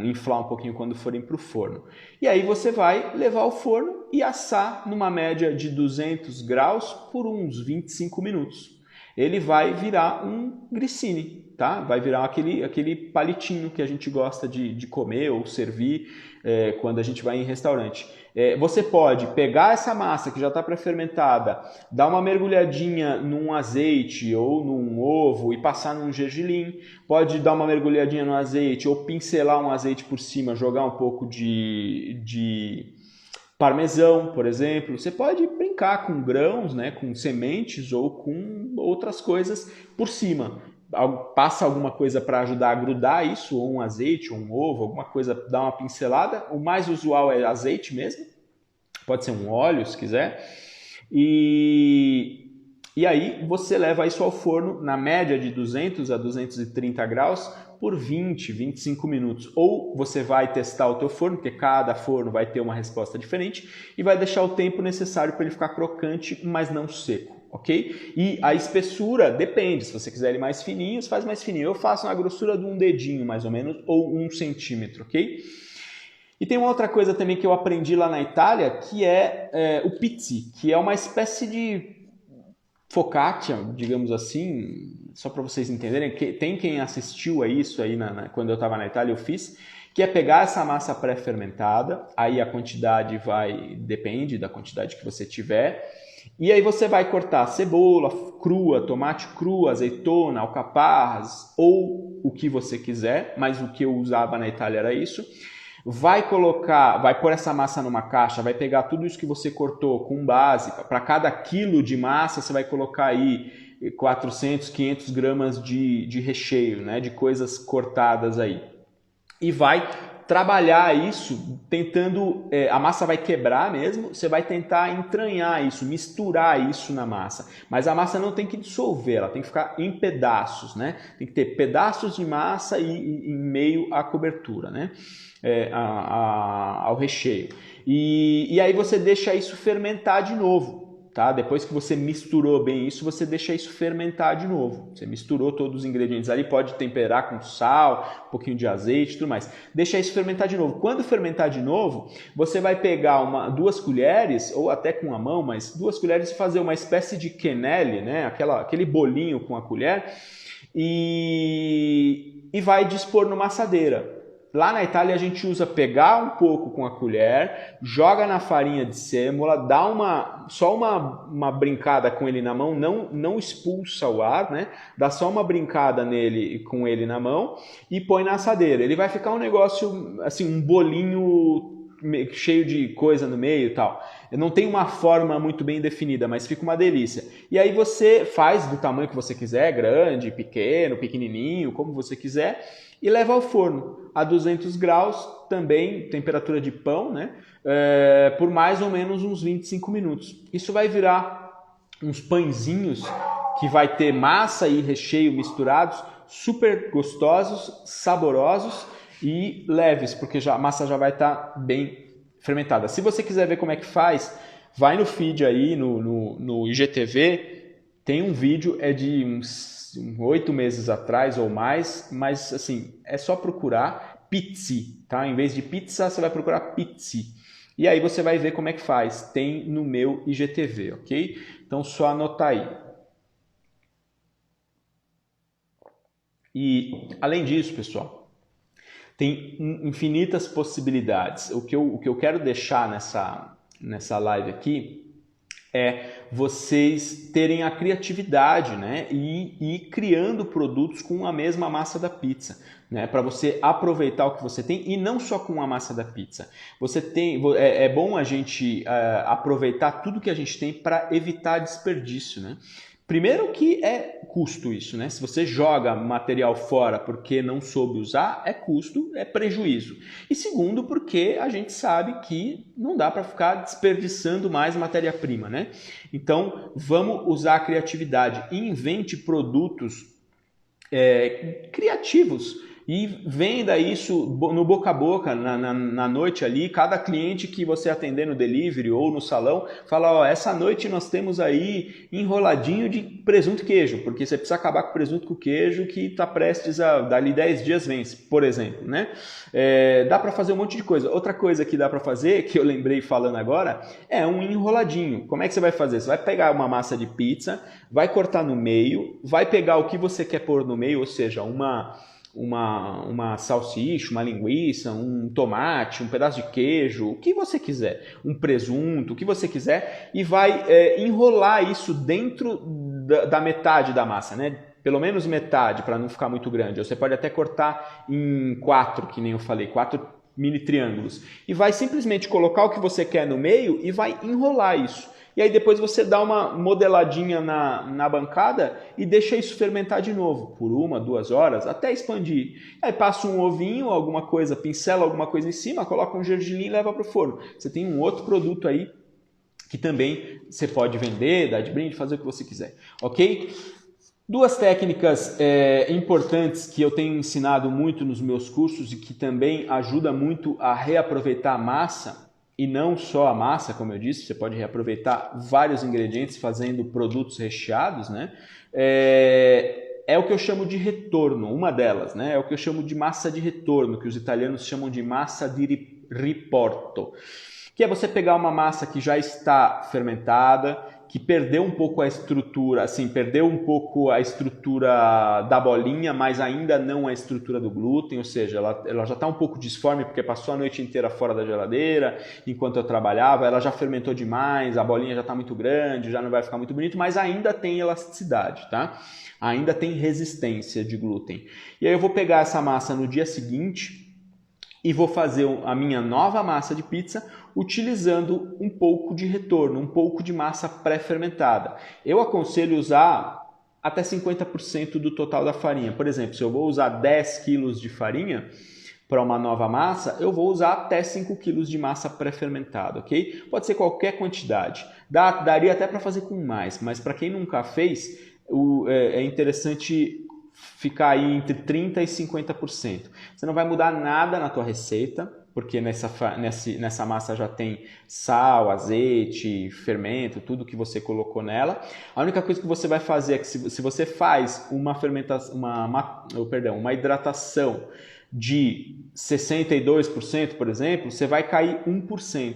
inflar um pouquinho quando forem para o forno. E aí você vai levar ao forno e assar numa média de 200 graus por uns 25 minutos. Ele vai virar um grissini, tá? Vai virar aquele palitinho que a gente gosta de comer ou servir quando a gente vai em restaurante. Você pode pegar essa massa que já está pré-fermentada, dar uma mergulhadinha num azeite ou num ovo e passar num gergelim. Pode dar uma mergulhadinha no azeite ou pincelar um azeite por cima, jogar um pouco de parmesão, por exemplo. Você pode brincar com grãos, né, com sementes ou com outras coisas por cima. Passa alguma coisa para ajudar a grudar isso, ou um azeite, ou um ovo, alguma coisa, dá uma pincelada. O mais usual é azeite mesmo, pode ser um óleo se quiser. E aí você leva isso ao forno na média de 200 a 230 graus por 20, 25 minutos. Ou você vai testar o teu forno, porque cada forno vai ter uma resposta diferente, e vai deixar o tempo necessário para ele ficar crocante, mas não seco. Ok? E a espessura depende, se você quiser ele mais fininho, você faz mais fininho. Eu faço na grossura de um dedinho mais ou menos, ou 1 centímetro, ok? E tem uma outra coisa também que eu aprendi lá na Itália, que é o pizzi, que é uma espécie de focaccia, digamos assim, só para vocês entenderem. Tem quem assistiu a isso aí quando eu estava na Itália, eu fiz, que é pegar essa massa pré-fermentada, aí a quantidade depende da quantidade que você tiver. E aí você vai cortar cebola crua, tomate cru, azeitona, alcaparras ou o que você quiser, mas o que eu usava na Itália era isso. Vai pôr essa massa numa caixa, vai pegar tudo isso que você cortou com base. Para cada quilo de massa você vai colocar aí 400, 500 gramas de recheio, né, de coisas cortadas aí. E vai trabalhar isso tentando, a massa vai quebrar mesmo, você vai tentar entranhar isso, misturar isso na massa, mas a massa não tem que dissolver, ela tem que ficar em pedaços, né? Tem que ter pedaços de massa e em meio à cobertura, né? Ao recheio. E aí você deixa isso fermentar de novo. Tá? Depois que você misturou bem isso, você deixa isso fermentar de novo. Você misturou todos os ingredientes ali, pode temperar com sal, um pouquinho de azeite e tudo mais. Deixa isso fermentar de novo. Quando fermentar de novo, você vai pegar 2 colheres, ou até com a mão, mas 2 colheres e fazer uma espécie de quenelle, né? Aquele bolinho com a colher, e vai dispor numa assadeira. Lá na Itália a gente usa pegar um pouco com a colher, joga na farinha de sêmola, dá só uma brincada com ele na mão, não expulsa o ar, né? Dá só uma brincada nele com ele na mão e põe na assadeira. Ele vai ficar um negócio, assim, um bolinho cheio de coisa no meio e tal. Não tem uma forma muito bem definida, mas fica uma delícia. E aí você faz do tamanho que você quiser, grande, pequeno, pequenininho, como você quiser, e leva ao forno a 200 graus, também temperatura de pão, né? Por mais ou menos uns 25 minutos. Isso vai virar uns pãezinhos que vai ter massa e recheio misturados, super gostosos, saborosos e leves, porque a massa já vai estar bem fermentada. Se você quiser ver como é que faz, vai no feed aí, no IGTV, tem um vídeo, é de uns 8 meses atrás ou mais, mas assim, é só procurar pizzi, tá? Em vez de pizza, você vai procurar pizzi. E aí você vai ver como é que faz. Tem no meu IGTV, ok? Então só anotar aí. E além disso, pessoal, tem infinitas possibilidades. O que eu quero deixar nessa live aqui é vocês terem a criatividade, né? E ir criando produtos com a mesma massa da pizza, né? Para você aproveitar o que você tem e não só com a massa da pizza. É bom a gente aproveitar tudo que a gente tem para evitar desperdício, né? Primeiro que é custo isso, né? Se você joga material fora porque não soube usar, é custo, é prejuízo. E segundo, porque a gente sabe que não dá para ficar desperdiçando mais matéria-prima, né? Então, vamos usar a criatividade e invente produtos criativos. E venda isso no boca a boca, na noite ali, cada cliente que você atender no delivery ou no salão, fala, ó, essa noite nós temos aí enroladinho de presunto e queijo, porque você precisa acabar com o presunto com queijo que está prestes a, dali 10 dias vence, por exemplo, né? Dá para fazer um monte de coisa. Outra coisa que dá para fazer, que eu lembrei falando agora, é um enroladinho. Como é que você vai fazer? Você vai pegar uma massa de pizza, vai cortar no meio, vai pegar o que você quer pôr no meio, ou seja, uma salsicha, uma linguiça, um tomate, um pedaço de queijo, o que você quiser, um presunto, o que você quiser, e vai enrolar isso dentro da metade da massa, né? Pelo menos metade, para não ficar muito grande. Você pode até cortar em 4, que nem eu falei, 4 mini triângulos. E vai simplesmente colocar o que você quer no meio e vai enrolar isso. E aí depois você dá uma modeladinha na bancada e deixa isso fermentar de novo, por 1, 2 horas, até expandir. Aí passa um ovinho, alguma coisa, pincela alguma coisa em cima, coloca um gergelim e leva para o forno. Você tem um outro produto aí que também você pode vender, dar de brinde, fazer o que você quiser, ok? 2 técnicas importantes que eu tenho ensinado muito nos meus cursos e que também ajuda muito a reaproveitar a massa. E não só a massa, como eu disse, você pode reaproveitar vários ingredientes fazendo produtos recheados, né? É o que eu chamo de retorno, uma delas, né? É o que eu chamo de massa de retorno, que os italianos chamam de massa di riporto, que é você pegar uma massa que já está fermentada, que perdeu um pouco a estrutura, assim, perdeu um pouco a estrutura da bolinha, mas ainda não a estrutura do glúten, ou seja, ela já está um pouco disforme porque passou a noite inteira fora da geladeira, enquanto eu trabalhava, ela já fermentou demais, a bolinha já está muito grande, já não vai ficar muito bonito, mas ainda tem elasticidade, tá? Ainda tem resistência de glúten. E aí eu vou pegar essa massa no dia seguinte e vou fazer a minha nova massa de pizza utilizando um pouco de retorno, um pouco de massa pré-fermentada. Eu aconselho usar até 50% do total da farinha. Por exemplo, se eu vou usar 10 kg de farinha para uma nova massa, eu vou usar até 5 kg de massa pré-fermentada, ok? Pode ser qualquer quantidade. Daria até para fazer com mais, mas para quem nunca fez, é interessante ficar aí entre 30% e 50%. Você não vai mudar nada na tua receita, porque nessa massa já tem sal, azeite, fermento, tudo que você colocou nela. A única coisa que você vai fazer é que se você faz uma hidratação de 62%, por exemplo, você vai cair 1%.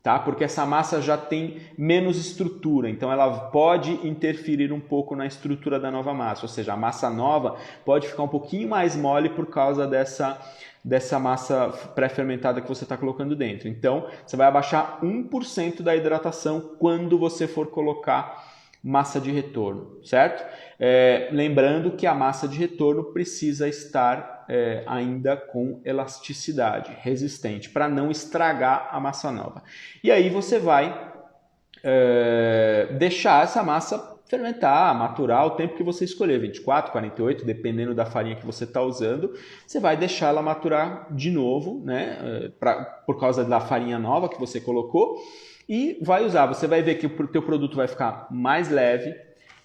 tá? Porque essa massa já tem menos estrutura, então ela pode interferir um pouco na estrutura da nova massa, ou seja, a massa nova pode ficar um pouquinho mais mole por causa dessa massa pré-fermentada que você está colocando dentro. Então, você vai abaixar 1% da hidratação quando você for colocar massa de retorno, certo? Lembrando que a massa de retorno precisa estar ainda com elasticidade, resistente, para não estragar a massa nova. E aí você vai deixar essa massa fermentar, maturar o tempo que você escolher, 24, 48, dependendo da farinha que você está usando, você vai deixar ela maturar de novo, né, por causa da farinha nova que você colocou, e vai usar. Você vai ver que o teu produto vai ficar mais leve,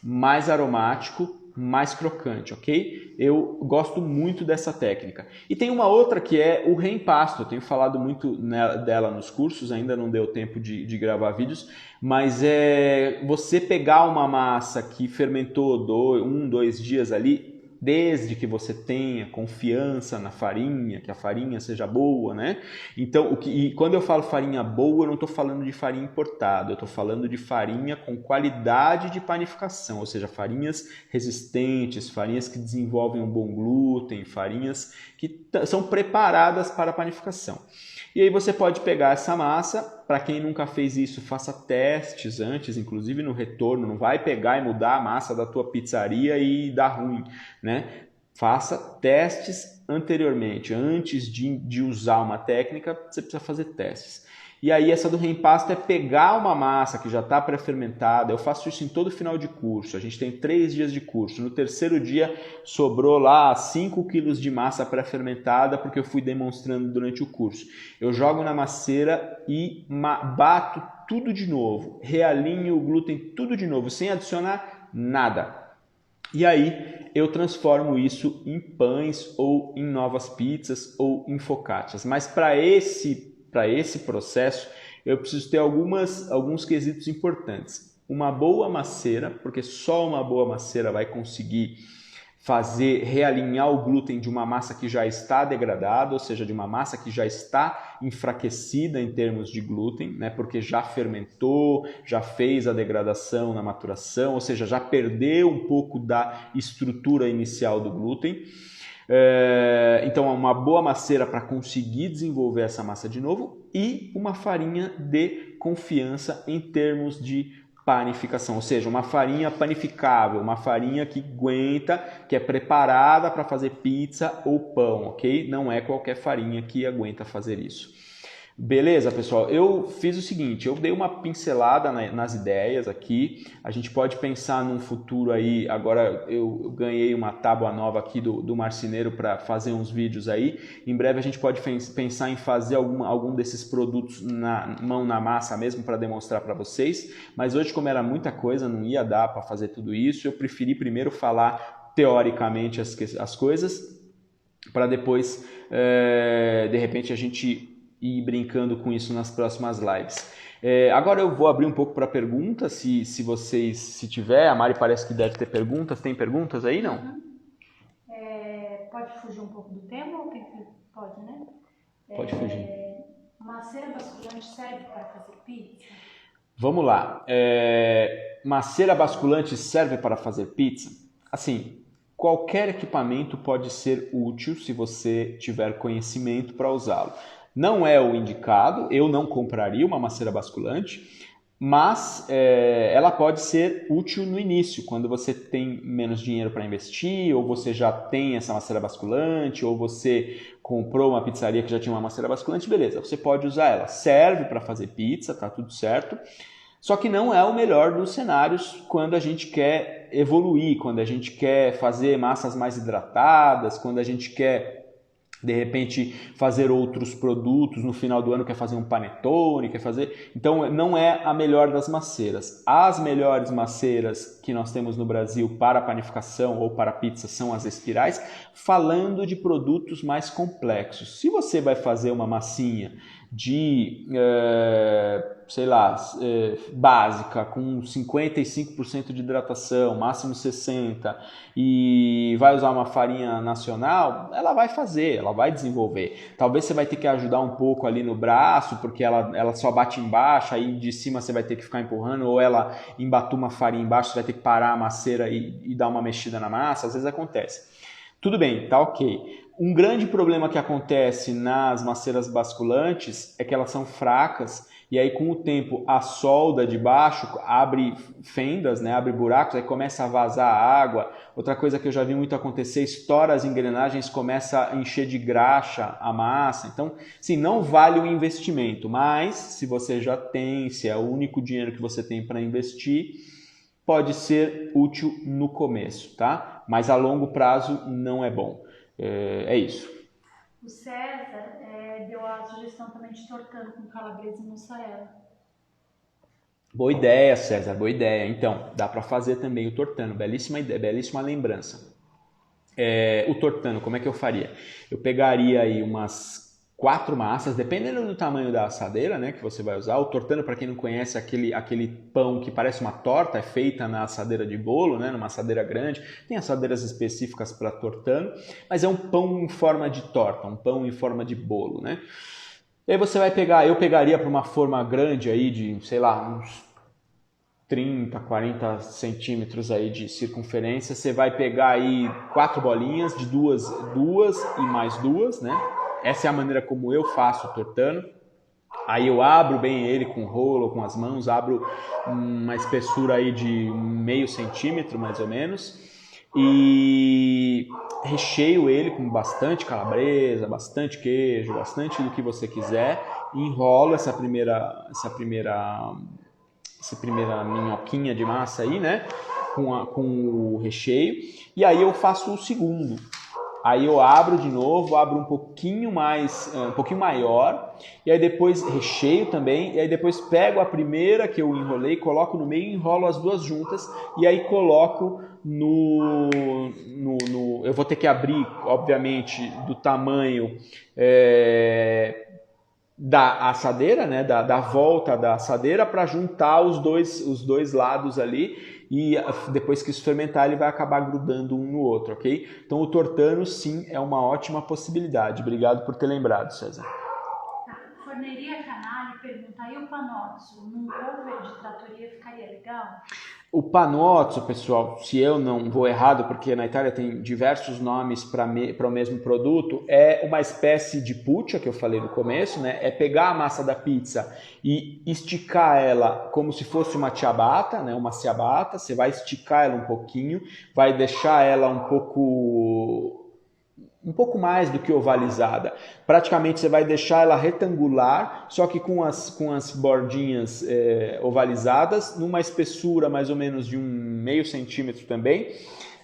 mais aromático, mais crocante, ok? Eu gosto muito dessa técnica. E tem uma outra que é o reempasto. Eu tenho falado muito dela nos cursos, ainda não deu tempo de gravar vídeos, mas é você pegar uma massa que fermentou 2 dias ali, desde que você tenha confiança na farinha, que a farinha seja boa, né? Então, e quando eu falo farinha boa, eu não estou falando de farinha importada, eu estou falando de farinha com qualidade de panificação, ou seja, farinhas resistentes, farinhas que desenvolvem um bom glúten, farinhas que são preparadas para a panificação. E aí você pode pegar essa massa, para quem nunca fez isso, faça testes antes, inclusive no retorno, não vai pegar e mudar a massa da tua pizzaria e dar ruim, né? Faça testes anteriormente, antes de usar uma técnica, você precisa fazer testes. E aí essa do reempasto é pegar uma massa que já está pré-fermentada. Eu faço isso em todo final de curso. A gente tem 3 dias de curso. No terceiro dia sobrou lá 5 quilos de massa pré-fermentada porque eu fui demonstrando durante o curso. Eu jogo na masseira e bato tudo de novo. Realinho o glúten tudo de novo, sem adicionar nada. E aí eu transformo isso em pães ou em novas pizzas ou em focaccias. Mas para esse processo, eu preciso ter alguns quesitos importantes. Uma boa masseira, porque só uma boa masseira vai conseguir realinhar o glúten de uma massa que já está degradada, ou seja, de uma massa que já está enfraquecida em termos de glúten, né? Porque já fermentou, já fez a degradação na maturação, ou seja, já perdeu um pouco da estrutura inicial do glúten. Então, uma boa masseira para conseguir desenvolver essa massa de novo e uma farinha de confiança em termos de panificação, ou seja, uma farinha panificável, uma farinha que aguenta, que é preparada para fazer pizza ou pão, ok? Não é qualquer farinha que aguenta fazer isso. Beleza, pessoal? Eu fiz o seguinte, eu dei uma pincelada nas ideias aqui, a gente pode pensar num futuro aí, agora eu ganhei uma tábua nova aqui do marceneiro para fazer uns vídeos aí, em breve a gente pode pensar em fazer algum desses produtos mão na massa mesmo para demonstrar para vocês, mas hoje como era muita coisa, não ia dar para fazer tudo isso, eu preferi primeiro falar teoricamente as coisas, para depois, de repente, a gente ir brincando com isso nas próximas lives. Agora eu vou abrir um pouco para perguntas, se tiver, a Mari parece que deve ter perguntas. Tem perguntas aí, não? Pode fugir um pouco do tema ou pode, né? Pode fugir. Masseira basculante serve para fazer pizza? Vamos lá. Masseira basculante serve para fazer pizza? Assim, qualquer equipamento pode ser útil se você tiver conhecimento para usá-lo. Não é o indicado, eu não compraria uma masseira basculante, mas ela pode ser útil no início, quando você tem menos dinheiro para investir, ou você já tem essa masseira basculante, ou você comprou uma pizzaria que já tinha uma masseira basculante, beleza, você pode usar ela. Serve para fazer pizza, tá tudo certo, só que não é o melhor dos cenários quando a gente quer evoluir, quando a gente quer fazer massas mais hidratadas, quando a gente quer de repente fazer outros produtos, no final do ano quer fazer um panetone, então não é a melhor das maceiras. As melhores maceiras que nós temos no Brasil para panificação ou para pizza são as espirais, falando de produtos mais complexos. Se você vai fazer uma massinha sei lá, básica, com 55% de hidratação, máximo 60%, e vai usar uma farinha nacional, ela vai fazer, ela vai desenvolver. Talvez você vai ter que ajudar um pouco ali no braço, porque ela só bate embaixo, aí de cima você vai ter que ficar empurrando, ou ela embatuma a farinha embaixo, você vai ter que parar a maceira e dar uma mexida na massa, às vezes acontece. Tudo bem, tá ok. Um grande problema que acontece nas maceiras basculantes é que elas são fracas e aí com o tempo a solda de baixo abre fendas, né, abre buracos, aí começa a vazar água. Outra coisa que eu já vi muito acontecer, estoura as engrenagens, começa a encher de graxa a massa. Então, sim, não vale o investimento, mas se você já tem, se é o único dinheiro que você tem para investir, pode ser útil no começo, tá? Mas a longo prazo não é bom. É isso. O César deu a sugestão também de tortando com calabresa e mussarela. Boa ideia, César, boa ideia. Então, dá para fazer também o tortano. Belíssima ideia, belíssima lembrança. O tortano, como é que eu faria? Eu pegaria aí umas 4 massas, dependendo do tamanho da assadeira, né, que você vai usar. O tortano, para quem não conhece, é aquele pão que parece uma torta, é feita na assadeira de bolo, né, numa assadeira grande. Tem assadeiras específicas para tortano, mas é um pão em forma de torta, um pão em forma de bolo, né? E aí você vai pegar, eu pegaria para uma forma grande aí de, sei lá, uns 30, 40 centímetros aí de circunferência, você vai pegar aí 4 bolinhas de duas e mais duas, né? Essa é a maneira como eu faço o tortano. Aí eu abro bem ele com rolo, com as mãos, abro uma espessura aí de meio centímetro mais ou menos e recheio ele com bastante calabresa, bastante queijo, bastante do que você quiser. Enrolo essa primeira minhoquinha de massa aí, né? Com o recheio. E aí eu faço o segundo. Aí eu abro de novo, abro um pouquinho maior, e aí depois recheio também, e aí depois pego a primeira que eu enrolei, coloco no meio e enrolo as duas juntas, e aí coloco eu vou ter que abrir, obviamente, do tamanho da assadeira, né, da volta da assadeira para juntar os dois lados ali e depois que isso fermentar ele vai acabar grudando um no outro, ok? Então o tortano sim é uma ótima possibilidade. Obrigado por ter lembrado, César. Forneria Canale pergunta, aí o panozzo num cover de tratoria ficaria legal? O panozzo, pessoal, se eu não vou errado, porque na Itália tem diversos nomes para o mesmo produto, é uma espécie de puccia, que eu falei no começo, né? É pegar a massa da pizza e esticar ela como se fosse uma ciabatta, né? Uma ciabatta, você vai esticar ela um pouquinho, vai deixar ela um pouco mais do que ovalizada. Praticamente você vai deixar ela retangular, só que com as bordinhas ovalizadas, numa espessura mais ou menos de meio centímetro também.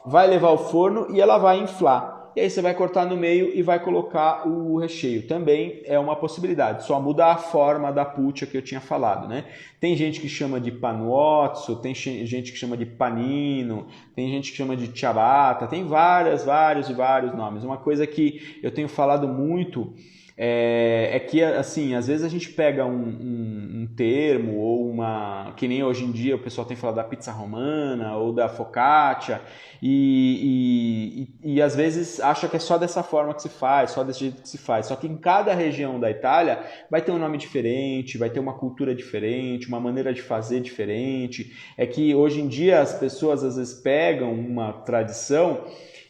Vai levar ao forno e ela vai inflar. E aí você vai cortar no meio e vai colocar o recheio. Também é uma possibilidade, só muda a forma da puccia que eu tinha falado, né? Tem gente que chama de panuozzo, tem gente que chama de panino, tem gente que chama de ciabatta, tem vários nomes. Uma coisa que eu tenho falado muito é que, assim, às vezes a gente pega um termo ou que nem hoje em dia o pessoal tem falado da pizza romana ou da focaccia e às vezes acha que é só dessa forma que se faz, só desse jeito que se faz. Só que em cada região da Itália vai ter um nome diferente, vai ter uma cultura diferente, uma maneira de fazer diferente. É que hoje em dia as pessoas às vezes pegam uma tradição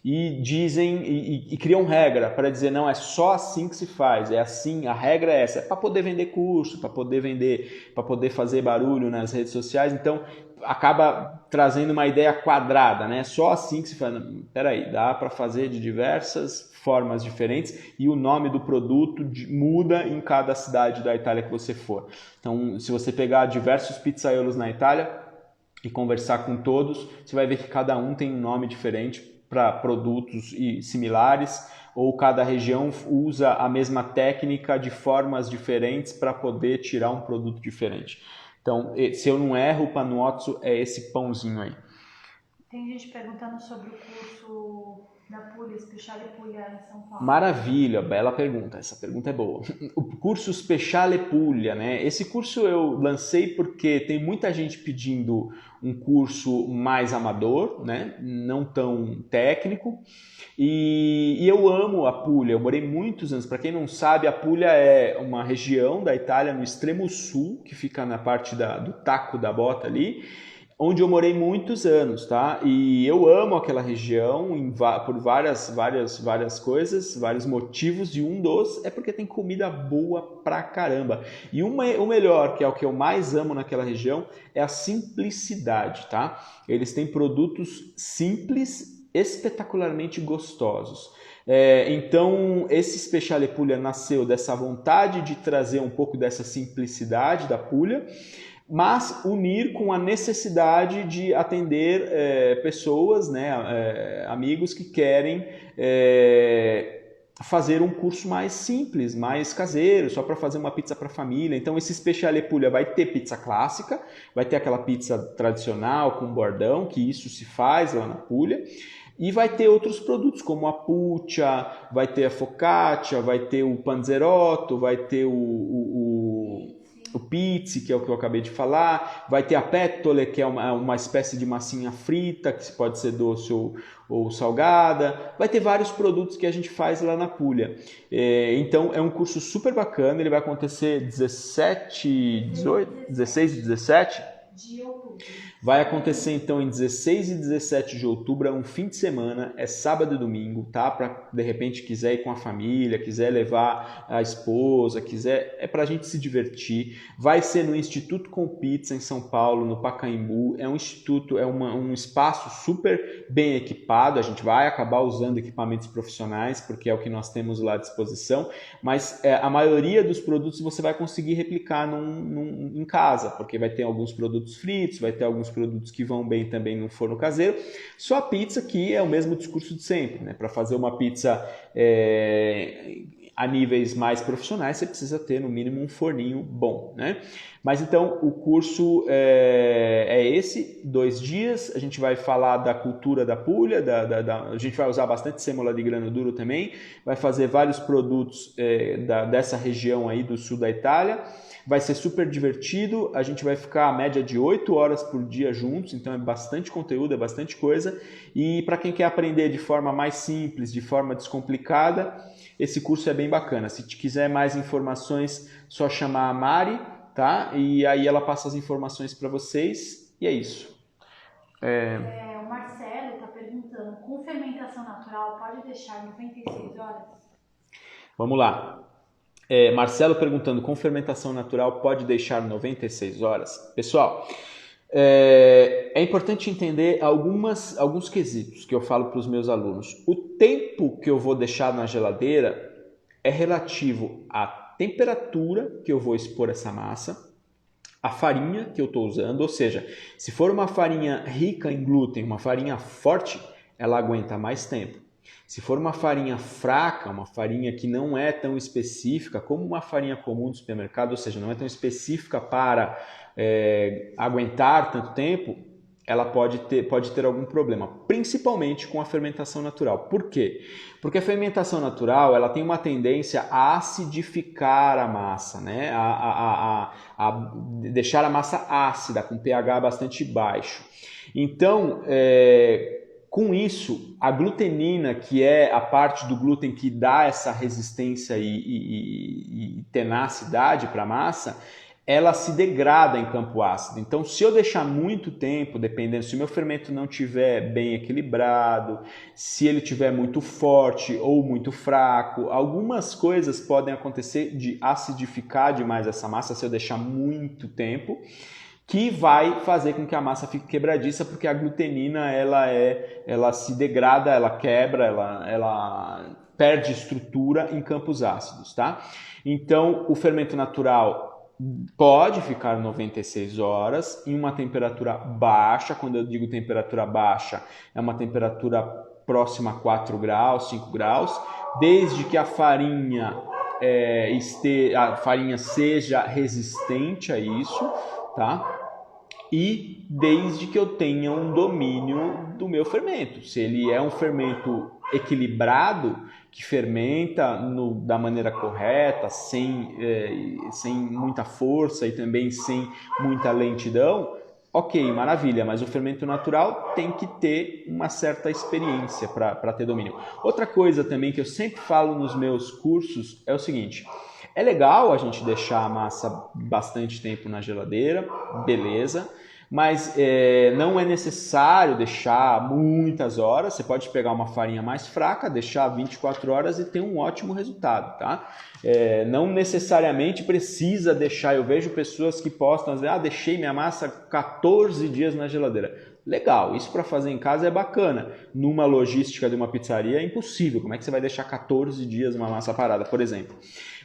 e dizem e criam regra para dizer não, é só assim que se faz, é assim, a regra é essa, é para poder vender curso, para poder fazer barulho nas redes sociais, então acaba trazendo uma ideia quadrada, né? Só assim que se faz. Peraí, dá para fazer de diversas formas diferentes e o nome do produto muda em cada cidade da Itália que você for. Então, se você pegar diversos pizzaiolos na Itália e conversar com todos, você vai ver que cada um tem um nome diferente para produtos similares, ou cada região usa a mesma técnica de formas diferentes para poder tirar um produto diferente. Então, se eu não erro, o panozzo é esse pãozinho aí. Tem gente perguntando sobre o curso da Puglia, Speciale Puglia em São Paulo? Maravilha, bela pergunta, essa pergunta é boa. O curso Speciale Puglia, né? Esse curso eu lancei porque tem muita gente pedindo um curso mais amador, né? Não tão técnico. E eu amo a Puglia, eu morei muitos anos. Para quem não sabe, a Puglia é uma região da Itália no extremo sul, que fica na parte do taco da bota ali, onde eu morei muitos anos, tá? E eu amo aquela região por várias coisas, vários motivos, e um dos é porque tem comida boa pra caramba. E o melhor, que é o que eu mais amo naquela região, é a simplicidade, tá? Eles têm produtos simples, espetacularmente gostosos. Então, esse Speciale Puglia nasceu dessa vontade de trazer um pouco dessa simplicidade da Puglia, mas unir com a necessidade de atender pessoas, né, amigos que querem fazer um curso mais simples, mais caseiro, só para fazer uma pizza para a família. Então esse Speciale Puglia vai ter pizza clássica, vai ter aquela pizza tradicional com bordão, que isso se faz lá na Puglia, e vai ter outros produtos como a puccia, vai ter a focaccia, vai ter o panzerotto, vai ter o pizzi, que é o que eu acabei de falar, vai ter a pettole, que é uma espécie de massinha frita, que pode ser doce ou salgada, vai ter vários produtos que a gente faz lá na Puglia. Então é um curso super bacana, ele vai acontecer 16 e 17 de outubro. Vai acontecer então em 16 e 17 de outubro, é um fim de semana, é sábado e domingo, tá? Para de repente quiser ir com a família, quiser levar a esposa, é pra gente se divertir. Vai ser no Instituto Com Pizza em São Paulo, no Pacaembu. É um instituto, um espaço super bem equipado. A gente vai acabar usando equipamentos profissionais, porque é o que nós temos lá à disposição, mas a maioria dos produtos você vai conseguir replicar em casa, porque vai ter alguns produtos fritos, vai ter alguns produtos que vão bem também no forno caseiro. Só a pizza que é o mesmo discurso de sempre, né? Para fazer uma pizza a níveis mais profissionais, você precisa ter no mínimo um forninho bom, né? Mas então o curso é esse, 2 dias. A gente vai falar da cultura da Puglia, a gente vai usar bastante sêmola de grano duro também, vai fazer vários produtos dessa região aí do sul da Itália. Vai ser super divertido, a gente vai ficar a média de 8 horas por dia juntos, então é bastante conteúdo, é bastante coisa. E para quem quer aprender de forma mais simples, de forma descomplicada, esse curso é bem bacana. Se quiser mais informações, só chamar a Mari, tá? E aí ela passa as informações para vocês, e é isso. O Marcelo está perguntando, com fermentação natural pode deixar 96 horas? Vamos lá. Marcelo perguntando, com fermentação natural pode deixar 96 horas? Pessoal, é importante entender alguns quesitos que eu falo para os meus alunos. O tempo que eu vou deixar na geladeira é relativo à temperatura que eu vou expor essa massa, a farinha que eu estou usando, ou seja, se for uma farinha rica em glúten, uma farinha forte, ela aguenta mais tempo. Se for uma farinha fraca, uma farinha que não é tão específica como uma farinha comum do supermercado, ou seja, não é tão específica para aguentar tanto tempo, ela pode ter algum problema, principalmente com a fermentação natural. Por quê? Porque a fermentação natural ela tem uma tendência a acidificar a massa, né? a deixar a massa ácida, com pH bastante baixo. Então, com isso, a glutenina, que é a parte do glúten que dá essa resistência e tenacidade para a massa, ela se degrada em campo ácido. Então, se eu deixar muito tempo, dependendo, se o meu fermento não estiver bem equilibrado, se ele estiver muito forte ou muito fraco, algumas coisas podem acontecer de acidificar demais essa massa se eu deixar muito tempo, que vai fazer com que a massa fique quebradiça, porque a glutenina ela se degrada, ela quebra, ela perde estrutura em campos ácidos, tá? Então, o fermento natural pode ficar 96 horas em uma temperatura baixa. Quando eu digo temperatura baixa, é uma temperatura próxima a 4 graus, 5 graus, desde que a farinha seja resistente a isso, tá? E desde que eu tenha um domínio do meu fermento. Se ele é um fermento equilibrado, que fermenta da maneira correta, sem muita força e também sem muita lentidão, ok, maravilha, mas o fermento natural tem que ter uma certa experiência para ter domínio. Outra coisa também que eu sempre falo nos meus cursos é o seguinte: é legal a gente deixar a massa bastante tempo na geladeira, beleza, mas não é necessário deixar muitas horas. Você pode pegar uma farinha mais fraca, deixar 24 horas e ter um ótimo resultado, tá? Não necessariamente precisa deixar. Eu vejo pessoas que postam, deixei minha massa 14 dias na geladeira. Legal, isso para fazer em casa é bacana. Numa logística de uma pizzaria é impossível. Como é que você vai deixar 14 dias uma massa parada, por exemplo?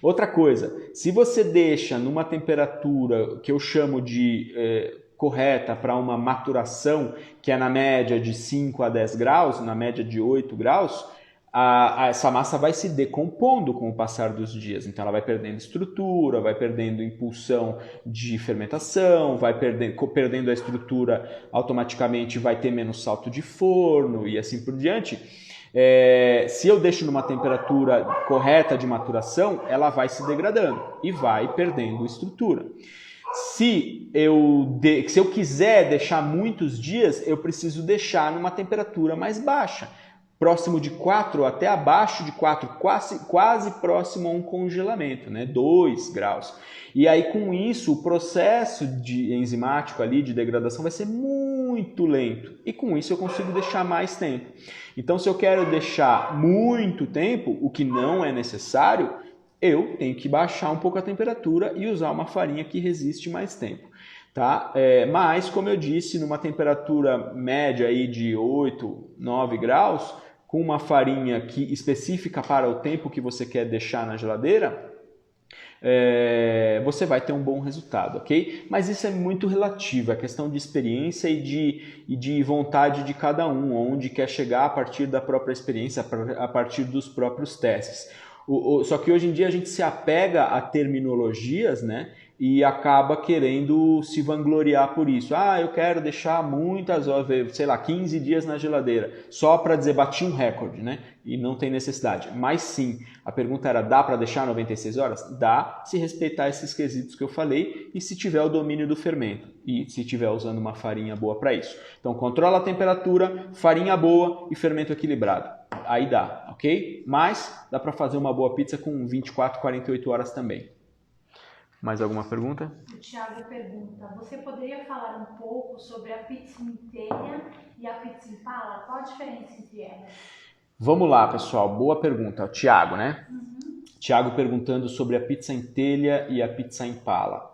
Outra coisa, se você deixa numa temperatura que eu chamo de correta para uma maturação, que é na média de 5 a 10 graus, na média de 8 graus, essa massa vai se decompondo com o passar dos dias. Então ela vai perdendo estrutura, vai perdendo impulsão de fermentação, vai perdendo a estrutura, automaticamente vai ter menos salto de forno e assim por diante. Se eu deixo numa temperatura correta de maturação, ela vai se degradando e vai perdendo estrutura. Se eu quiser deixar muitos dias, eu preciso deixar numa temperatura mais baixa, próximo de 4 até abaixo de 4, quase próximo a um congelamento, né? 2 graus. E aí com isso o processo enzimático ali de degradação vai ser muito lento e com isso eu consigo deixar mais tempo. Então se eu quero deixar muito tempo, o que não é necessário, eu tenho que baixar um pouco a temperatura e usar uma farinha que resiste mais tempo. Tá? Mas, como eu disse, numa temperatura média aí de 8, 9 graus, com uma farinha específica para o tempo que você quer deixar na geladeira, você vai ter um bom resultado, ok? Mas isso é muito relativo, é questão de experiência e de vontade de cada um, onde quer chegar a partir da própria experiência, a partir dos próprios testes. Só que hoje em dia a gente se apega a terminologias, né? E acaba querendo se vangloriar por isso. Eu quero deixar muitas horas, 15 dias na geladeira, só para dizer bati um recorde, né? E não tem necessidade. Mas sim, a pergunta era, dá para deixar 96 horas? Dá, se respeitar esses quesitos que eu falei e se tiver o domínio do fermento. E se estiver usando uma farinha boa para isso. Então controla a temperatura, farinha boa e fermento equilibrado. Aí dá, ok? Mas dá para fazer uma boa pizza com 24, 48 horas também. Mais alguma pergunta? O Thiago pergunta, você poderia falar um pouco sobre a pizza in teglia e a pizza in pala? Qual a diferença entre elas? Vamos lá, pessoal. Boa pergunta. O Thiago, né? Uhum. Thiago perguntando sobre a pizza in teglia e a pizza in pala.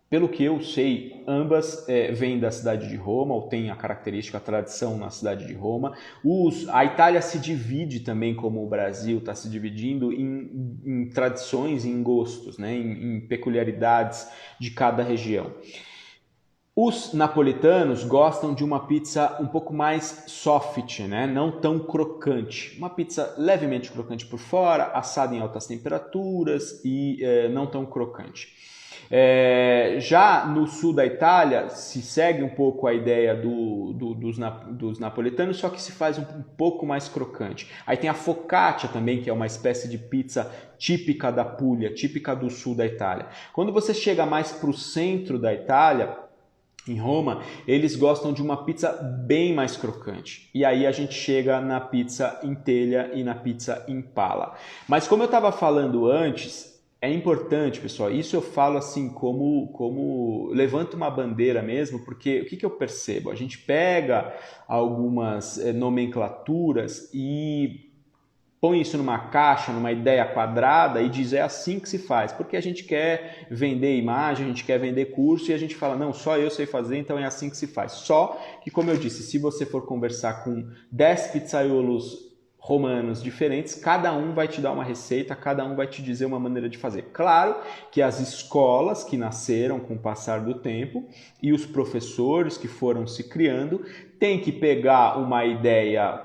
Pelo que eu sei, ambas vêm da cidade de Roma, ou tem a característica, a tradição na cidade de Roma. A Itália se divide também, como o Brasil está se dividindo, em tradições e em gostos, né? em peculiaridades de cada região. Os napolitanos gostam de uma pizza um pouco mais soft, né? Não tão crocante. Uma pizza levemente crocante por fora, assada em altas temperaturas e não tão crocante. Já no sul da Itália se segue um pouco a ideia dos napolitanos, só que se faz um pouco mais crocante. Aí tem a focaccia também, que é uma espécie de pizza típica da Puglia, típica do sul da Itália. Quando você chega mais para o centro da Itália, em Roma, eles gostam de uma pizza bem mais crocante. E aí a gente chega na pizza in teglia e na pizza in pala. Mas como eu estava falando antes, é importante, pessoal, isso eu falo assim como levanto uma bandeira mesmo, porque o que eu percebo? A gente pega algumas nomenclaturas e põe isso numa caixa, numa ideia quadrada e diz é assim que se faz, porque a gente quer vender imagem, a gente quer vender curso e a gente fala, não, só eu sei fazer, então é assim que se faz. Só que, como eu disse, se você for conversar com 10 pizzaiolos romanos diferentes, cada um vai te dar uma receita, cada um vai te dizer uma maneira de fazer. Claro que as escolas que nasceram com o passar do tempo e os professores que foram se criando têm que pegar uma ideia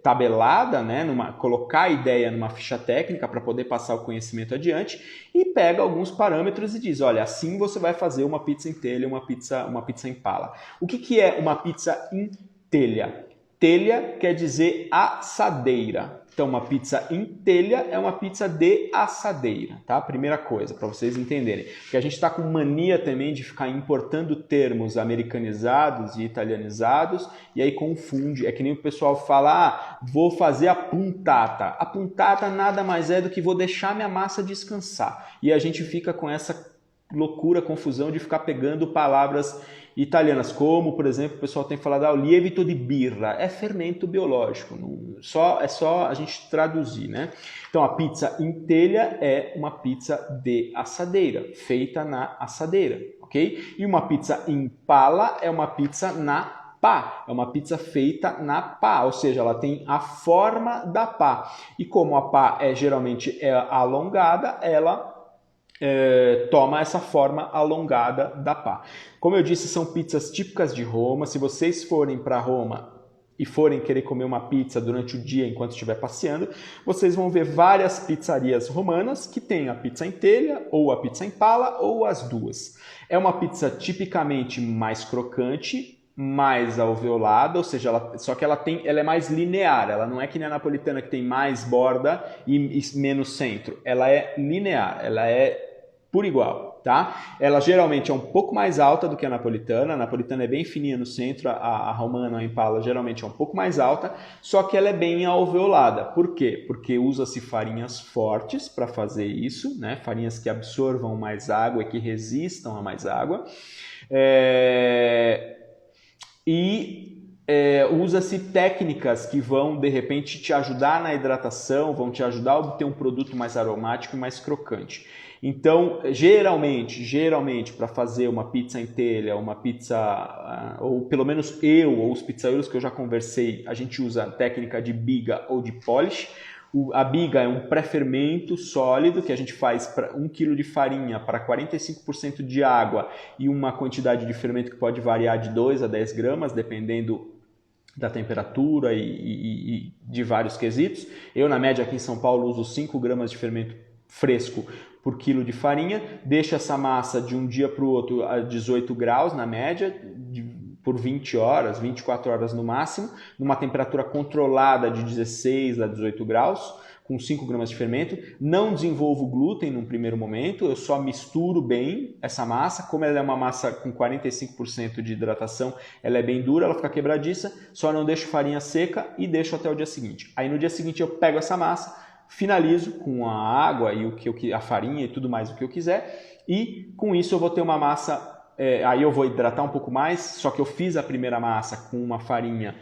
tabelada, né, colocar a ideia numa ficha técnica para poder passar o conhecimento adiante e pega alguns parâmetros e diz, olha, assim você vai fazer uma pizza in teglia, uma pizza in pala. O que é uma pizza in teglia? telha quer dizer assadeira. Então, uma pizza em telha é uma pizza de assadeira, tá? Primeira coisa, para vocês entenderem. Porque a gente está com mania também de ficar importando termos americanizados e italianizados, e aí confunde. É que nem o pessoal fala, vou fazer a puntata. A puntata nada mais é do que vou deixar minha massa descansar. E a gente fica com essa loucura, confusão de ficar pegando palavras italianas, como, por exemplo, o pessoal tem falado o lievito di birra, é fermento biológico, é só a gente traduzir, né? Então, a pizza em telha é uma pizza de assadeira, feita na assadeira, ok? E uma pizza em pala é uma pizza na pá, é uma pizza feita na pá, ou seja, ela tem a forma da pá. E como a pá geralmente é alongada, ela toma essa forma alongada da pá. Como eu disse, são pizzas típicas de Roma. Se vocês forem para Roma e forem querer comer uma pizza durante o dia enquanto estiver passeando, vocês vão ver várias pizzarias romanas que têm a pizza em telha, ou a pizza em pala, ou as duas. É uma pizza tipicamente mais crocante, mais alveolada, ou seja, só que ela é mais linear, ela não é que nem a napolitana que tem mais borda e menos centro, ela é linear, ela é por igual, tá? Ela geralmente é um pouco mais alta do que a napolitana é bem fininha no centro, a romana, a impala, geralmente é um pouco mais alta, só que ela é bem alveolada. Por quê? Porque usa-se farinhas fortes para fazer isso, né? Farinhas que absorvam mais água e que resistam a mais água. Usa-se técnicas que vão, de repente, te ajudar na hidratação, vão te ajudar a obter um produto mais aromático e mais crocante. Então, geralmente, para fazer uma pizza em telha, uma pizza, ou pelo menos ou os pizzaiolo que eu já conversei, a gente usa a técnica de biga ou de polish. A biga é um pré-fermento sólido que a gente faz para 1 kg de farinha para 45% de água e uma quantidade de fermento que pode variar de 2 a 10 gramas, dependendo da temperatura e de vários quesitos. Eu, na média, aqui em São Paulo, uso 5 gramas de fermento fresco por quilo de farinha, deixo essa massa de um dia para o outro a 18 graus, na média, por 20 horas, 24 horas no máximo, numa temperatura controlada de 16 a 18 graus, com 5 gramas de fermento. Não desenvolvo glúten num primeiro momento, eu só misturo bem essa massa. Como ela é uma massa com 45% de hidratação, ela é bem dura, ela fica quebradiça, só não deixo farinha seca e deixo até o dia seguinte. Aí no dia seguinte eu pego essa massa, finalizo com a água e a farinha e tudo mais o que eu quiser, e com isso eu vou ter uma massa, aí eu vou hidratar um pouco mais, só que eu fiz a primeira massa com uma farinha,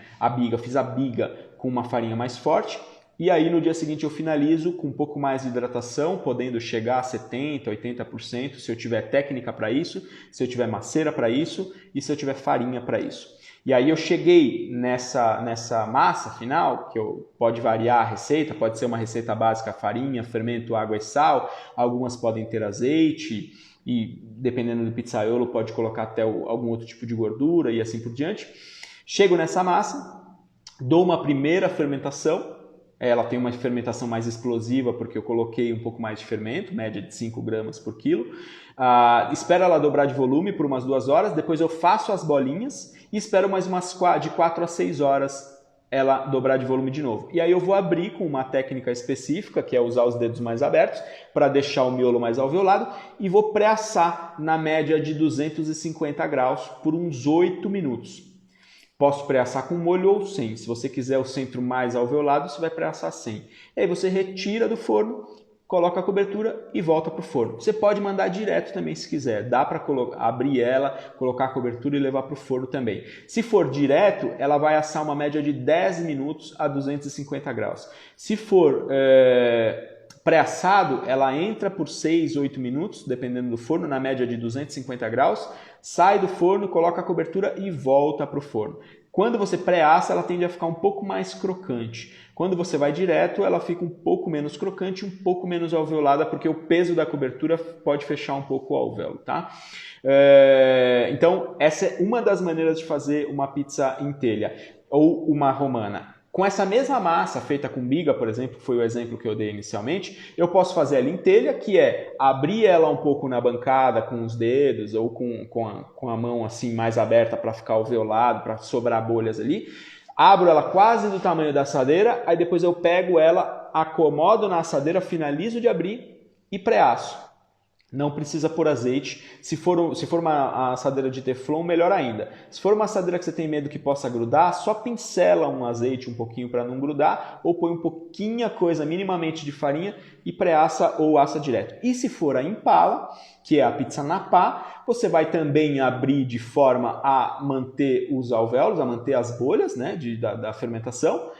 fiz a biga com uma farinha mais forte, e aí no dia seguinte eu finalizo com um pouco mais de hidratação, podendo chegar a 70%, 80%, se eu tiver técnica para isso, se eu tiver maceira para isso e se eu tiver farinha para isso. E aí eu cheguei nessa massa final, que pode variar a receita, pode ser uma receita básica, farinha, fermento, água e sal, algumas podem ter azeite e dependendo do pizzaiolo pode colocar até algum outro tipo de gordura e assim por diante. Chego nessa massa, dou uma primeira fermentação, ela tem uma fermentação mais explosiva porque eu coloquei um pouco mais de fermento, média de 5 gramas por quilo. Espero ela dobrar de volume por umas 2 horas, depois eu faço as bolinhas e espero mais de 4 a 6 horas ela dobrar de volume de novo. E aí eu vou abrir com uma técnica específica, que é usar os dedos mais abertos, para deixar o miolo mais alveolado, e vou pré-assar na média de 250 graus por uns 8 minutos. Posso pré-assar com molho ou sem. Se você quiser o centro mais alveolado, você vai pré-assar sem. E aí você retira do forno, coloca a cobertura e volta para o forno. Você pode mandar direto também se quiser. Dá para abrir ela, colocar a cobertura e levar para o forno também. Se for direto, ela vai assar uma média de 10 minutos a 250 graus. Se for pré-assado, ela entra por 6, 8 minutos, dependendo do forno, na média de 250 graus. Sai do forno, coloca a cobertura e volta para o forno. Quando você pré-assa, ela tende a ficar um pouco mais crocante. Quando você vai direto, ela fica um pouco menos crocante, um pouco menos alveolada, porque o peso da cobertura pode fechar um pouco o alvéolo, tá? Então, essa é uma das maneiras de fazer uma pizza em telha ou uma romana. Com essa mesma massa feita com biga, por exemplo, que foi o exemplo que eu dei inicialmente, eu posso fazer ela em telha, que é abrir ela um pouco na bancada com os dedos ou com a mão assim mais aberta para ficar alveolado, para sobrar bolhas ali. abro ela quase do tamanho da assadeira, aí depois eu pego ela, acomodo na assadeira, finalizo de abrir e pré-asso. Não precisa pôr azeite. Se for uma assadeira de teflon, melhor ainda. Se for uma assadeira que você tem medo que possa grudar, só pincela um azeite um pouquinho para não grudar, ou põe um pouquinho coisa minimamente de farinha e pré-assa ou assa direto. E se for a Impala, que é a pizza na pá, você vai também abrir de forma a manter os alvéolos, a manter as bolhas, né, da fermentação.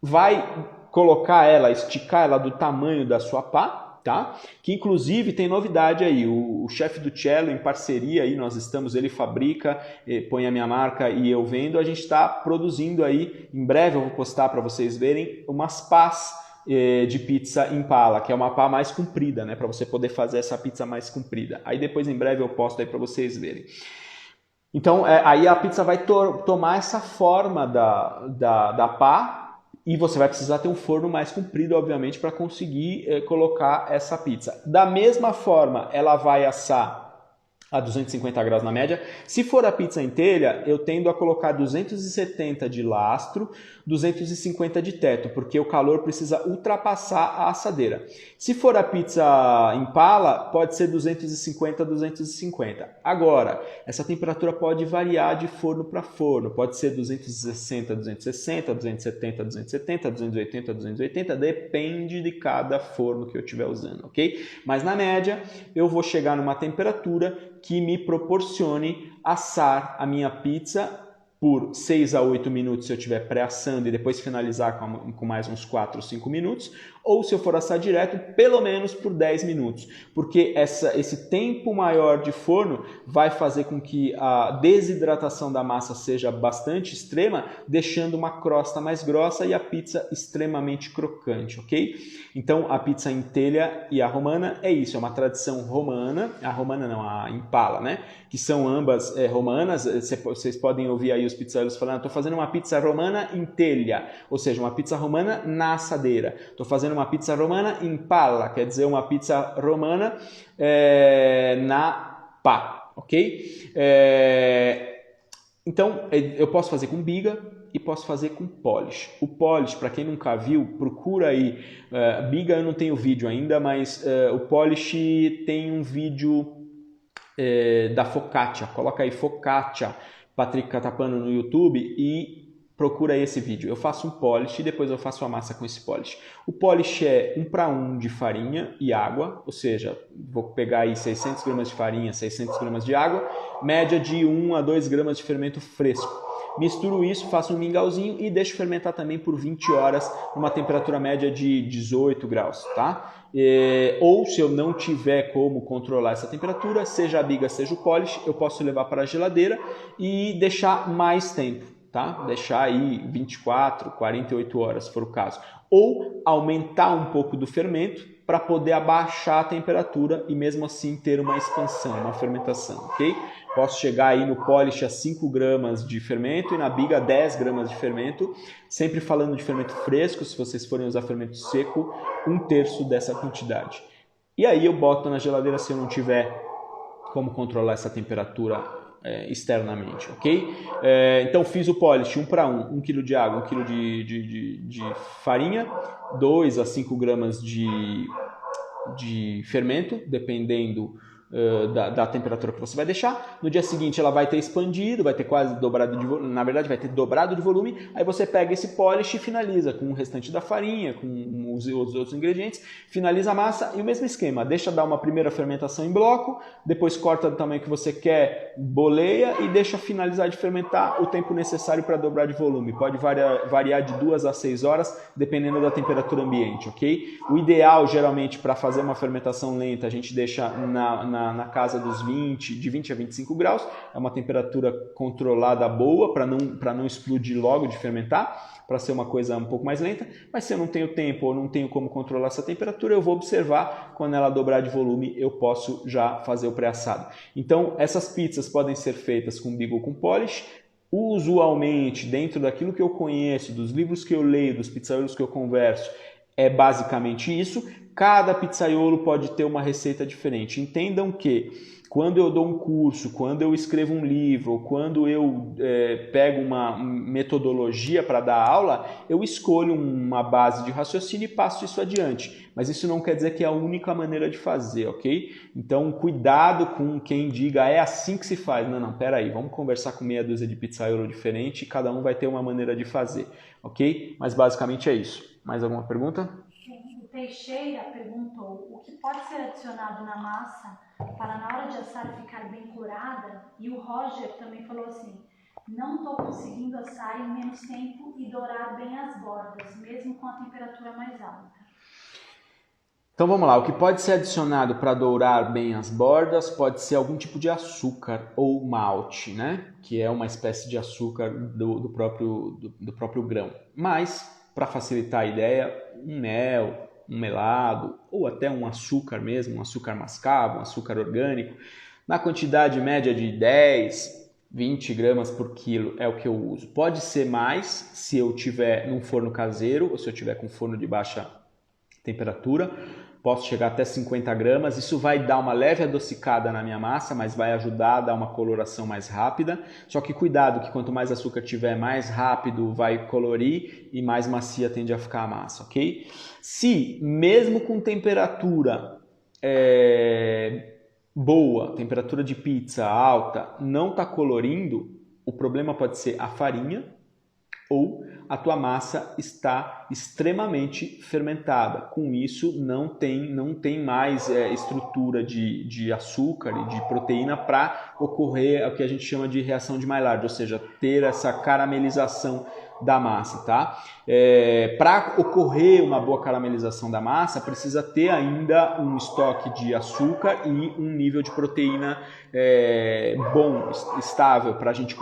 Vai colocar ela, esticar ela do tamanho da sua pá, tá? Que inclusive tem novidade aí, o chefe do Cello, em parceria aí, nós estamos, ele fabrica, põe a minha marca e eu vendo, a gente está produzindo aí, em breve eu vou postar para vocês verem, umas pás de pizza Impala, que é uma pá mais comprida, né? Para você poder fazer essa pizza mais comprida. Aí depois em breve eu posto aí para vocês verem. Então aí a pizza vai tomar essa forma da pá, e você vai precisar ter um forno mais comprido, obviamente, para conseguir colocar essa pizza. Da mesma forma, ela vai assar a 250 graus na média. Se for a pizza em telha, eu tendo a colocar 270 de lastro, 250 de teto, porque o calor precisa ultrapassar a assadeira. Se for a pizza Impala, pode ser 250 a 250. Agora, essa temperatura pode variar de forno para forno. Pode ser 260 a 260, 270 a 270, 280 a 280, depende de cada forno que eu estiver usando, ok? Mas na média, eu vou chegar numa temperatura que me proporcione assar a minha pizza por 6 a 8 minutos se eu estiver pré-assando e depois finalizar com mais uns 4 ou 5 minutos, ou se eu for assar direto, pelo menos por 10 minutos, porque esse tempo maior de forno vai fazer com que a desidratação da massa seja bastante extrema, deixando uma crosta mais grossa e a pizza extremamente crocante, ok? Então a pizza em telha e a romana é isso, é uma tradição romana, a romana não, a Impala, né? Que são ambas romanas, vocês podem ouvir aí os pizzaiolo falando, estou fazendo uma pizza romana em telha, ou seja, uma pizza romana na assadeira. Estou fazendo uma pizza romana em pala, quer dizer, uma pizza romana na pá, ok? Então, eu posso fazer com biga e posso fazer com polish. O polish, para quem nunca viu, procura aí. Biga eu não tenho vídeo ainda, mas o polish tem um vídeo da focaccia. Coloca aí focaccia Patrick Catapano no YouTube e procura esse vídeo. Eu faço um polish e depois eu faço a massa com esse polish. O polish é 1:1 de farinha e água, ou seja, vou pegar aí 600 gramas de farinha, 600 gramas de água, média de 1 a 2 gramas de fermento fresco. Misturo isso, faço um mingauzinho e deixo fermentar também por 20 horas numa temperatura média de 18 graus, tá? Ou se eu não tiver como controlar essa temperatura, seja a biga, seja o polish, eu posso levar para a geladeira e deixar mais tempo, tá? Deixar aí 24, 48 horas, se for o caso. Ou aumentar um pouco do fermento para poder abaixar a temperatura e mesmo assim ter uma expansão, uma fermentação, ok? Posso chegar aí no polish a 5 gramas de fermento e na biga a 10 gramas de fermento, sempre falando de fermento fresco, se vocês forem usar fermento seco, 1/3 dessa quantidade. E aí eu boto na geladeira se eu não tiver como controlar essa temperatura externamente, ok? Então fiz o polish 1:1, 1 kg de água, 1 kg de farinha, 2 a 5 gramas de fermento, dependendo da temperatura que você vai deixar. No dia seguinte ela vai ter expandido, vai ter quase dobrado de volume, na verdade vai ter dobrado de volume, aí você pega esse polish e finaliza com o restante da farinha, com os outros ingredientes, finaliza a massa e o mesmo esquema, deixa dar uma primeira fermentação em bloco, depois corta do tamanho que você quer, boleia e deixa finalizar de fermentar o tempo necessário para dobrar de volume. Pode variar de 2 a 6 horas, dependendo da temperatura ambiente, ok? O ideal, geralmente, para fazer uma fermentação lenta, a gente deixa na casa dos 20 a 25 graus, é uma temperatura controlada boa para não explodir logo de fermentar, para ser uma coisa um pouco mais lenta, mas se eu não tenho tempo ou não tenho como controlar essa temperatura, eu vou observar, quando ela dobrar de volume, eu posso já fazer o pré-assado. Então, essas pizzas podem ser feitas com biga ou com polish. Usualmente, dentro daquilo que eu conheço, dos livros que eu leio, dos pizzaiolos que eu converso, É basicamente isso. Cada pizzaiolo pode ter uma receita diferente. Entendam que quando eu dou um curso, quando eu escrevo um livro, ou quando eu pego uma metodologia para dar aula, eu escolho uma base de raciocínio e passo isso adiante. Mas isso não quer dizer que é a única maneira de fazer, ok? Então, cuidado com quem diga, é assim que se faz. Não, peraí, vamos conversar com meia dúzia de pizzaiolo diferente e cada um vai ter uma maneira de fazer, ok? Mas basicamente é isso. Mais alguma pergunta? O Teixeira perguntou o que pode ser adicionado na massa para na hora de assar ficar bem curada, e o Roger também falou assim, não estou conseguindo assar em menos tempo e dourar bem as bordas, mesmo com a temperatura mais alta. Então vamos lá, o que pode ser adicionado para dourar bem as bordas pode ser algum tipo de açúcar ou malte, né? Que é uma espécie de açúcar do próprio grão. Mas, para facilitar a ideia, um mel, um melado ou até um açúcar mesmo, um açúcar mascavo, um açúcar orgânico, na quantidade média de 10, 20 gramas por quilo é o que eu uso. Pode ser mais se eu tiver num forno caseiro ou se eu tiver com forno de baixa temperatura. Posso chegar até 50 gramas, isso vai dar uma leve adocicada na minha massa, mas vai ajudar a dar uma coloração mais rápida. Só que cuidado que quanto mais açúcar tiver, mais rápido vai colorir e mais macia tende a ficar a massa, ok? Se mesmo com temperatura boa, temperatura de pizza alta, não está colorindo, o problema pode ser a farinha ou a tua massa está extremamente fermentada. Com isso, não tem mais estrutura de açúcar e de proteína para ocorrer o que a gente chama de reação de Maillard, ou seja, ter essa caramelização da massa, tá? Para ocorrer uma boa caramelização da massa, precisa ter ainda um estoque de açúcar e um nível de proteína bom, estável, para a gente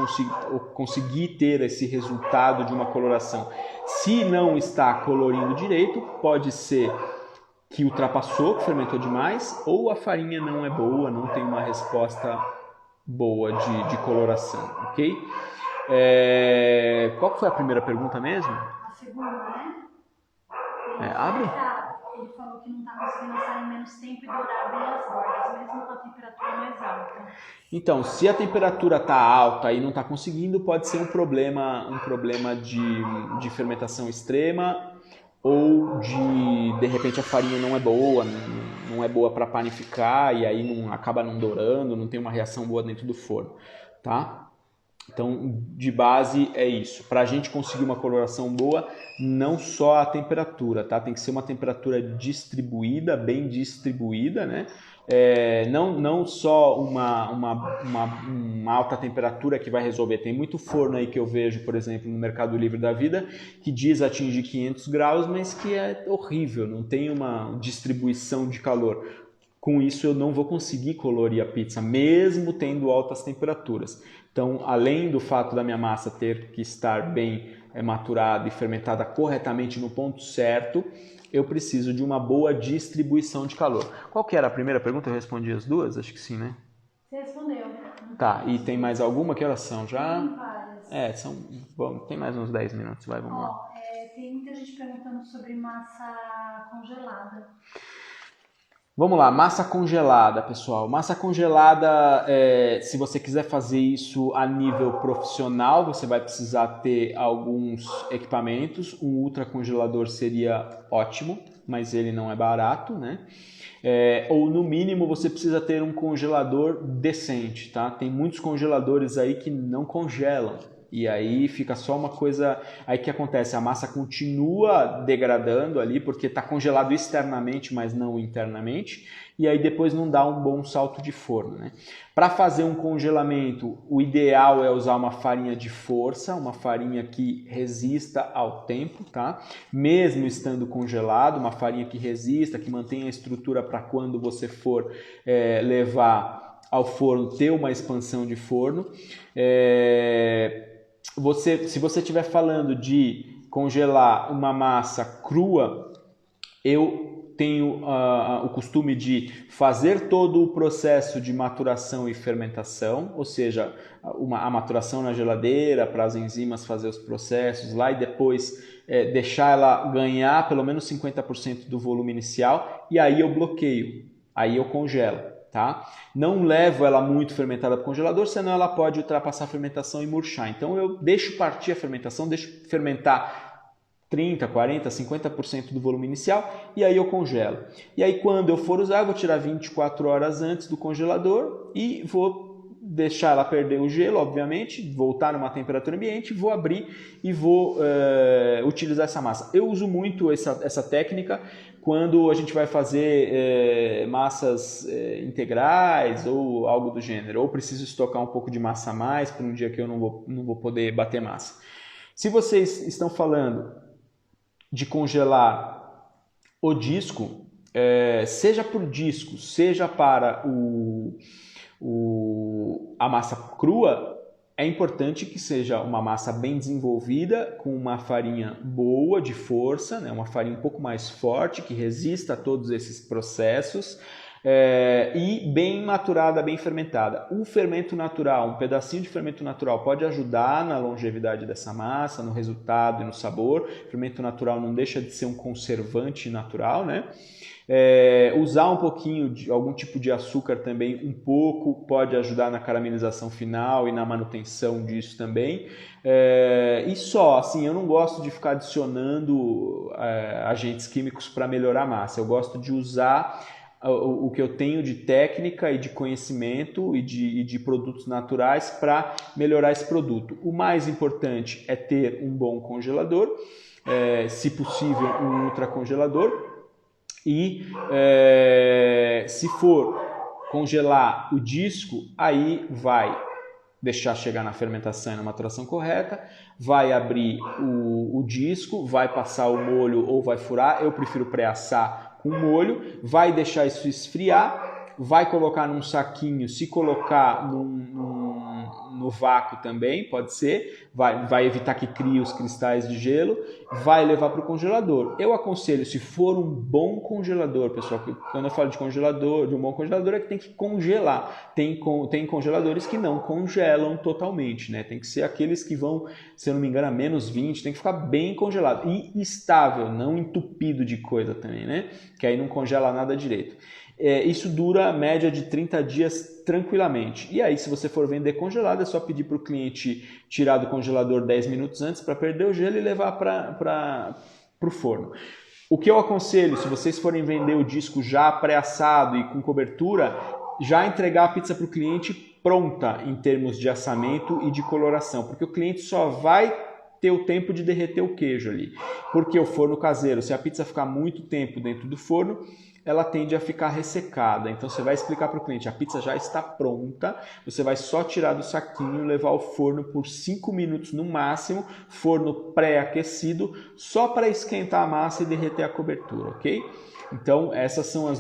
conseguir ter esse resultado de uma coloração. Se não está colorindo direito, pode ser que ultrapassou, que fermentou demais, ou a farinha não é boa, não tem uma resposta boa de coloração, ok? Qual foi a primeira pergunta mesmo? A segunda, né? Abre? Ele falou que não está conseguindo assar em menos tempo e dourar bem as bordas, mesmo com a temperatura mais alta. Então, se a temperatura está alta e não está conseguindo, pode ser um problema de fermentação extrema ou de repente a farinha não é boa para panificar e aí acaba não dourando, não tem uma reação boa dentro do forno, tá? Então, de base é isso. Para a gente conseguir uma coloração boa, não só a temperatura, tá? Tem que ser uma temperatura distribuída, bem distribuída, né? Não só uma alta temperatura que vai resolver. Tem muito forno aí que eu vejo, por exemplo, no Mercado Livre da Vida, que diz atingir 500 graus, mas que é horrível, não tem uma distribuição de calor. Com isso, eu não vou conseguir colorir a pizza, mesmo tendo altas temperaturas. Então, além do fato da minha massa ter que estar bem maturada e fermentada corretamente no ponto certo, eu preciso de uma boa distribuição de calor. Qual que era a primeira pergunta? Eu respondi as duas? Acho que sim, né? Você respondeu. Tá, e tem mais alguma? Que horas são já? Tem várias. Bom, tem mais uns 10 minutos, vamos lá. Tem muita gente perguntando sobre massa congelada. Vamos lá, massa congelada, pessoal. Massa congelada, se você quiser fazer isso a nível profissional, você vai precisar ter alguns equipamentos. Um ultracongelador seria ótimo, mas ele não é barato, né? Ou no mínimo você precisa ter um congelador decente, tá? Tem muitos congeladores aí que não congelam. E aí fica só uma coisa, aí que acontece, a massa continua degradando ali, porque está congelado externamente, mas não internamente, e aí depois não dá um bom salto de forno, né? Para fazer um congelamento, o ideal é usar uma farinha de força, uma farinha que resista ao tempo, tá? Mesmo estando congelado, uma farinha que resista, que mantenha a estrutura para quando você for levar ao forno, ter uma expansão de forno. Se você estiver falando de congelar uma massa crua, eu tenho o costume de fazer todo o processo de maturação e fermentação, ou seja, a maturação na geladeira para as enzimas fazer os processos lá e depois deixar ela ganhar pelo menos 50% do volume inicial e aí eu bloqueio, aí eu congelo. Tá? Não levo ela muito fermentada para o congelador, senão ela pode ultrapassar a fermentação e murchar. Então eu deixo partir a fermentação, deixo fermentar 30, 40, 50% do volume inicial e aí eu congelo. E aí quando eu for usar, eu vou tirar 24 horas antes do congelador e vou deixar ela perder o gelo, obviamente, voltar numa temperatura ambiente, vou abrir e vou utilizar essa massa. Eu uso muito essa técnica quando a gente vai fazer massas integrais ou algo do gênero, ou preciso estocar um pouco de massa a mais para um dia que eu não vou poder bater massa. Se vocês estão falando de congelar o disco, seja por disco, seja para a massa crua, é importante que seja uma massa bem desenvolvida, com uma farinha boa, de força, né? Uma farinha um pouco mais forte, que resista a todos esses processos, e bem maturada, bem fermentada. O fermento natural, um pedacinho de fermento natural pode ajudar na longevidade dessa massa, no resultado e no sabor. O fermento natural não deixa de ser um conservante natural, né? Usar um pouquinho de algum tipo de açúcar também, um pouco, pode ajudar na caramelização final e na manutenção disso também. E só, assim, eu não gosto de ficar adicionando agentes químicos para melhorar a massa. Eu gosto de usar o que eu tenho de técnica e de conhecimento e de produtos naturais para melhorar esse produto. O mais importante é ter um bom congelador, se possível um ultracongelador. E se for congelar o disco, aí vai deixar chegar na fermentação e na maturação correta, vai abrir o disco, vai passar o molho ou vai furar, eu prefiro pré-assar com molho, vai deixar isso esfriar, vai colocar num saquinho, se colocar no vácuo também, pode ser, vai evitar que crie os cristais de gelo, vai levar para o congelador. Eu aconselho, se for um bom congelador, pessoal, quando eu falo de congelador, de um bom congelador é que tem que congelar. Tem congeladores que não congelam totalmente, né? Tem que ser aqueles que vão, se eu não me engano, a menos 20, tem que ficar bem congelado e estável, não entupido de coisa também, né? Que aí não congela nada direito. Isso dura a média de 30 dias tranquilamente. E aí, se você for vender congelado, é só pedir para o cliente tirar do congelador 10 minutos antes para perder o gelo e levar para o forno. O que eu aconselho, se vocês forem vender o disco já pré-assado e com cobertura, já entregar a pizza para o cliente pronta em termos de assamento e de coloração, porque o cliente só vai ter o tempo de derreter o queijo ali. Porque o forno caseiro, se a pizza ficar muito tempo dentro do forno, ela tende a ficar ressecada. Então você vai explicar para o cliente, a pizza já está pronta, você vai só tirar do saquinho, levar ao forno por 5 minutos no máximo, forno pré-aquecido, só para esquentar a massa e derreter a cobertura, ok? Então essas são os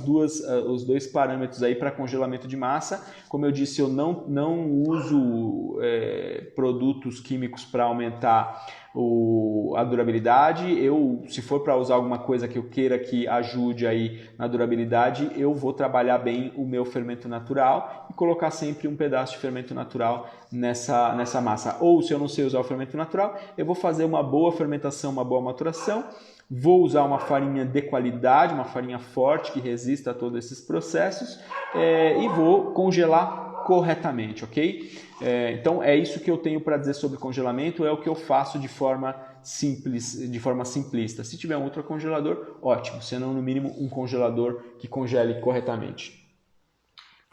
dois parâmetros aí para congelamento de massa. Como eu disse, eu não uso produtos químicos para aumentar a durabilidade. Se for para usar alguma coisa que eu queira que ajude aí na durabilidade, eu vou trabalhar bem o meu fermento natural e colocar sempre um pedaço de fermento natural nessa massa. Ou se eu não sei usar o fermento natural, eu vou fazer uma boa fermentação, uma boa maturação. Vou usar uma farinha de qualidade, uma farinha forte que resista a todos esses processos e vou congelar corretamente, ok? Então é isso que eu tenho para dizer sobre congelamento, é o que eu faço de forma simples, de forma simplista. Se tiver um outro congelador, ótimo, senão no mínimo um congelador que congele corretamente.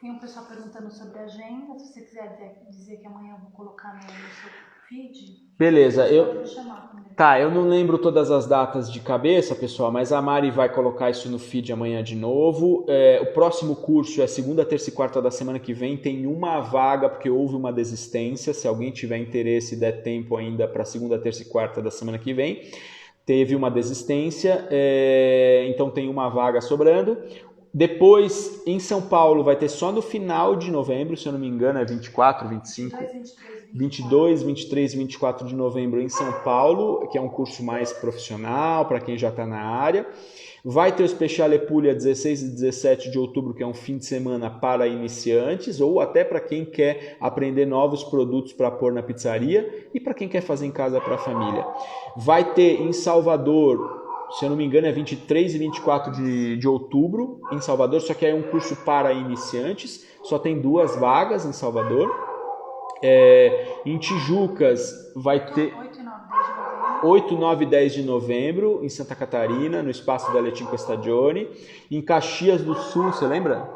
Tem um pessoal perguntando sobre a agenda, se você quiser dizer que amanhã eu vou colocar no seu feed. Beleza, eu não lembro todas as datas de cabeça, pessoal, mas a Mari vai colocar isso no feed amanhã de novo. O próximo curso é segunda, terça e quarta da semana que vem, tem uma vaga porque houve uma desistência, se alguém tiver interesse e der tempo ainda para segunda, terça e quarta da semana que vem, teve uma desistência, então tem uma vaga sobrando. Depois, em São Paulo, vai ter só no final de novembro, se eu não me engano, é 24, 25... 22, 23, 22, 23 e 24 de novembro em São Paulo, que é um curso mais profissional para quem já está na área. Vai ter o Speciale Puglia 16 e 17 de outubro, que é um fim de semana para iniciantes, ou até para quem quer aprender novos produtos para pôr na pizzaria e para quem quer fazer em casa para a família. Vai ter em Salvador, se eu não me engano, é 23 e 24 de outubro em Salvador, só que é um curso para iniciantes, só tem 2 vagas em Salvador. Em Tijucas vai ter 8, 9 e 10 de novembro em Santa Catarina, no espaço da Le Cinque Stagioni. Em Caxias do Sul, você lembra?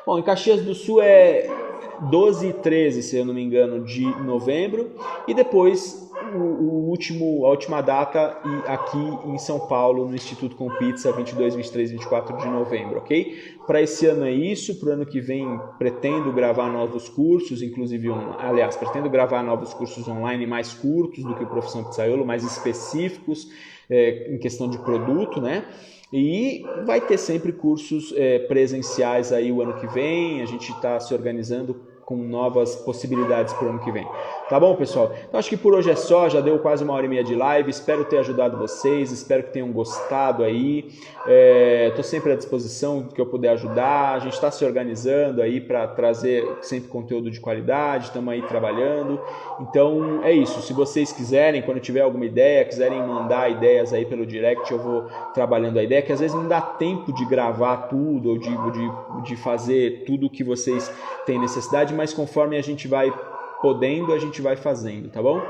Bom, em Caxias do Sul é 12 e 13, se eu não me engano, de novembro. E depois a última data aqui em São Paulo, no Instituto Com Pizza, 22, 23 e 24 de novembro, ok? Para esse ano é isso, para o ano que vem pretendo gravar novos cursos, inclusive, pretendo gravar novos cursos online mais curtos do que o Profissão Pizzaiolo, mais específicos em questão de produto, né? E vai ter sempre cursos presenciais aí o ano que vem, a gente está se organizando com novas possibilidades para o ano que vem. Tá bom, pessoal? Então acho que por hoje é só, já deu quase 1h30 de live, espero ter ajudado vocês, espero que tenham gostado aí. Estou sempre à disposição do que eu puder ajudar, a gente está se organizando aí para trazer sempre conteúdo de qualidade, estamos aí trabalhando. Então é isso, se vocês quiserem, quando tiver alguma ideia, quiserem mandar ideias aí pelo direct, eu vou trabalhando a ideia, que às vezes não dá tempo de gravar tudo ou de fazer tudo o que vocês têm necessidade, mas conforme a gente vai podendo, a gente vai fazendo, tá bom?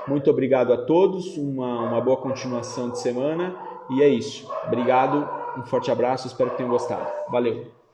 Muito obrigado a todos, uma boa continuação de semana e é isso. Obrigado, um forte abraço, espero que tenham gostado. Valeu!